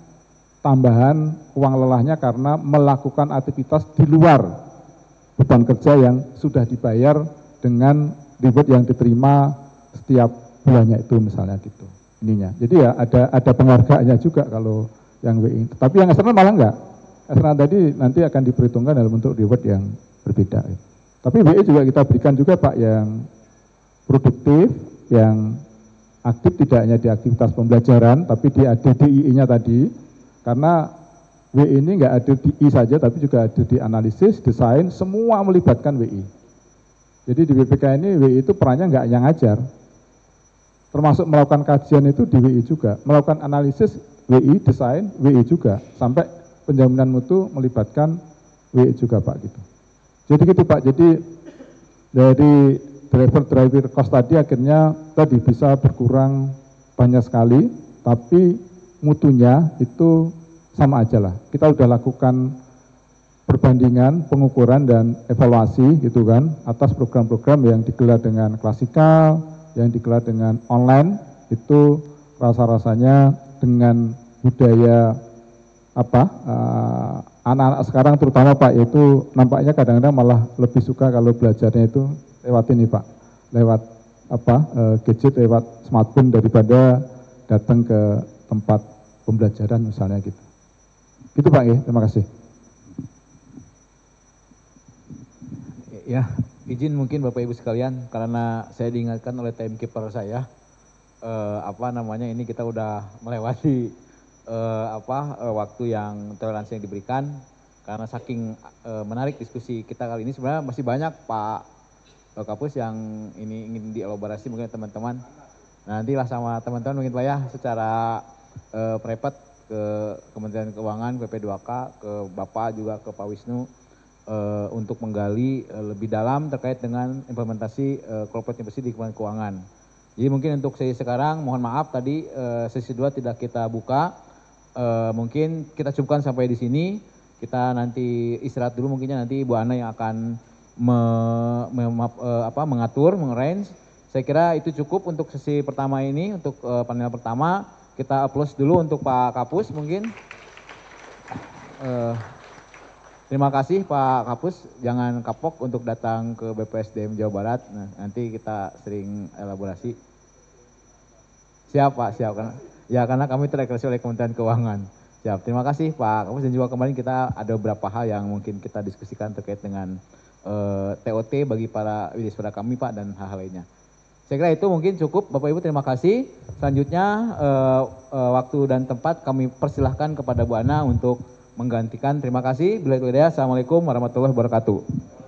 S2: tambahan uang lelahnya karena melakukan aktivitas di luar beban kerja yang sudah dibayar dengan reward yang diterima setiap bulannya itu misalnya gitu ininya. Jadi ya ada penghargaannya juga kalau yang WI. Tapi yang eksternal malah enggak. Eksternal tadi nanti akan diperhitungkan dalam bentuk reward yang berbeda. Tapi WI juga kita berikan juga Pak yang produktif, yang aktif tidak hanya di aktivitas pembelajaran, tapi di DII-nya tadi, karena WI ini nggak ada di I saja, tapi juga ada di analisis, desain, semua melibatkan WI. Jadi di BPK ini WI itu perannya nggak hanya ngajar, termasuk melakukan kajian itu di WI juga, melakukan analisis WI, desain WI juga, sampai penjaminan mutu melibatkan WI juga Pak gitu. Jadi gitu Pak, jadi dari driver cost tadi akhirnya tadi bisa berkurang banyak sekali, tapi mutunya itu sama aja lah. Kita udah lakukan perbandingan, pengukuran dan evaluasi gitu kan atas program-program yang digelar dengan klasikal, yang digelar dengan online, itu rasa-rasanya dengan budaya anak-anak sekarang terutama Pak, itu nampaknya kadang-kadang malah lebih suka kalau belajarnya itu lewat ini Pak, lewat gadget, lewat smartphone daripada datang ke tempat pembelajaran misalnya gitu. Gitu Pak ya, terima kasih.
S1: Ya, izin mungkin Bapak Ibu sekalian, karena saya diingatkan oleh timekeeper saya, ini kita udah melewati waktu yang toleransi yang diberikan, karena saking menarik diskusi kita kali ini. Sebenarnya masih banyak Pak Kapus yang ini ingin dielaborasi mungkin teman-teman. Nantilah sama teman-teman mungkin Pak ya secara private ke Kementerian Keuangan, PP2K, ke Bapak juga ke Pak Wisnu untuk menggali lebih dalam terkait dengan implementasi corporate investment di Kementerian Keuangan. Jadi mungkin untuk sesi sekarang mohon maaf tadi sesi 2 tidak kita buka. Mungkin kita cukupkan sampai di sini. Kita nanti istirahat dulu, mungkinnya nanti Ibu Ana yang akan mengatur, mengarrange. Saya kira itu cukup untuk sesi pertama ini, untuk panel pertama. Kita applause dulu untuk Pak Kapus mungkin. Terima kasih Pak Kapus, jangan kapok untuk datang ke BPSDM Jawa Barat. Nah, nanti kita sering elaborasi. Siap Pak, siap. Karena kami terekresi oleh Kementerian Keuangan. Siap, terima kasih Pak Kapus, dan juga kemarin kita ada beberapa hal yang mungkin kita diskusikan terkait dengan TOT bagi para wisuda kami Pak dan hal-hal lainnya. Saya kira itu mungkin cukup Bapak Ibu, terima kasih. Selanjutnya waktu dan tempat kami persilahkan kepada Bu Ana untuk menggantikan. Terima kasih. Assalamualaikum warahmatullahi wabarakatuh.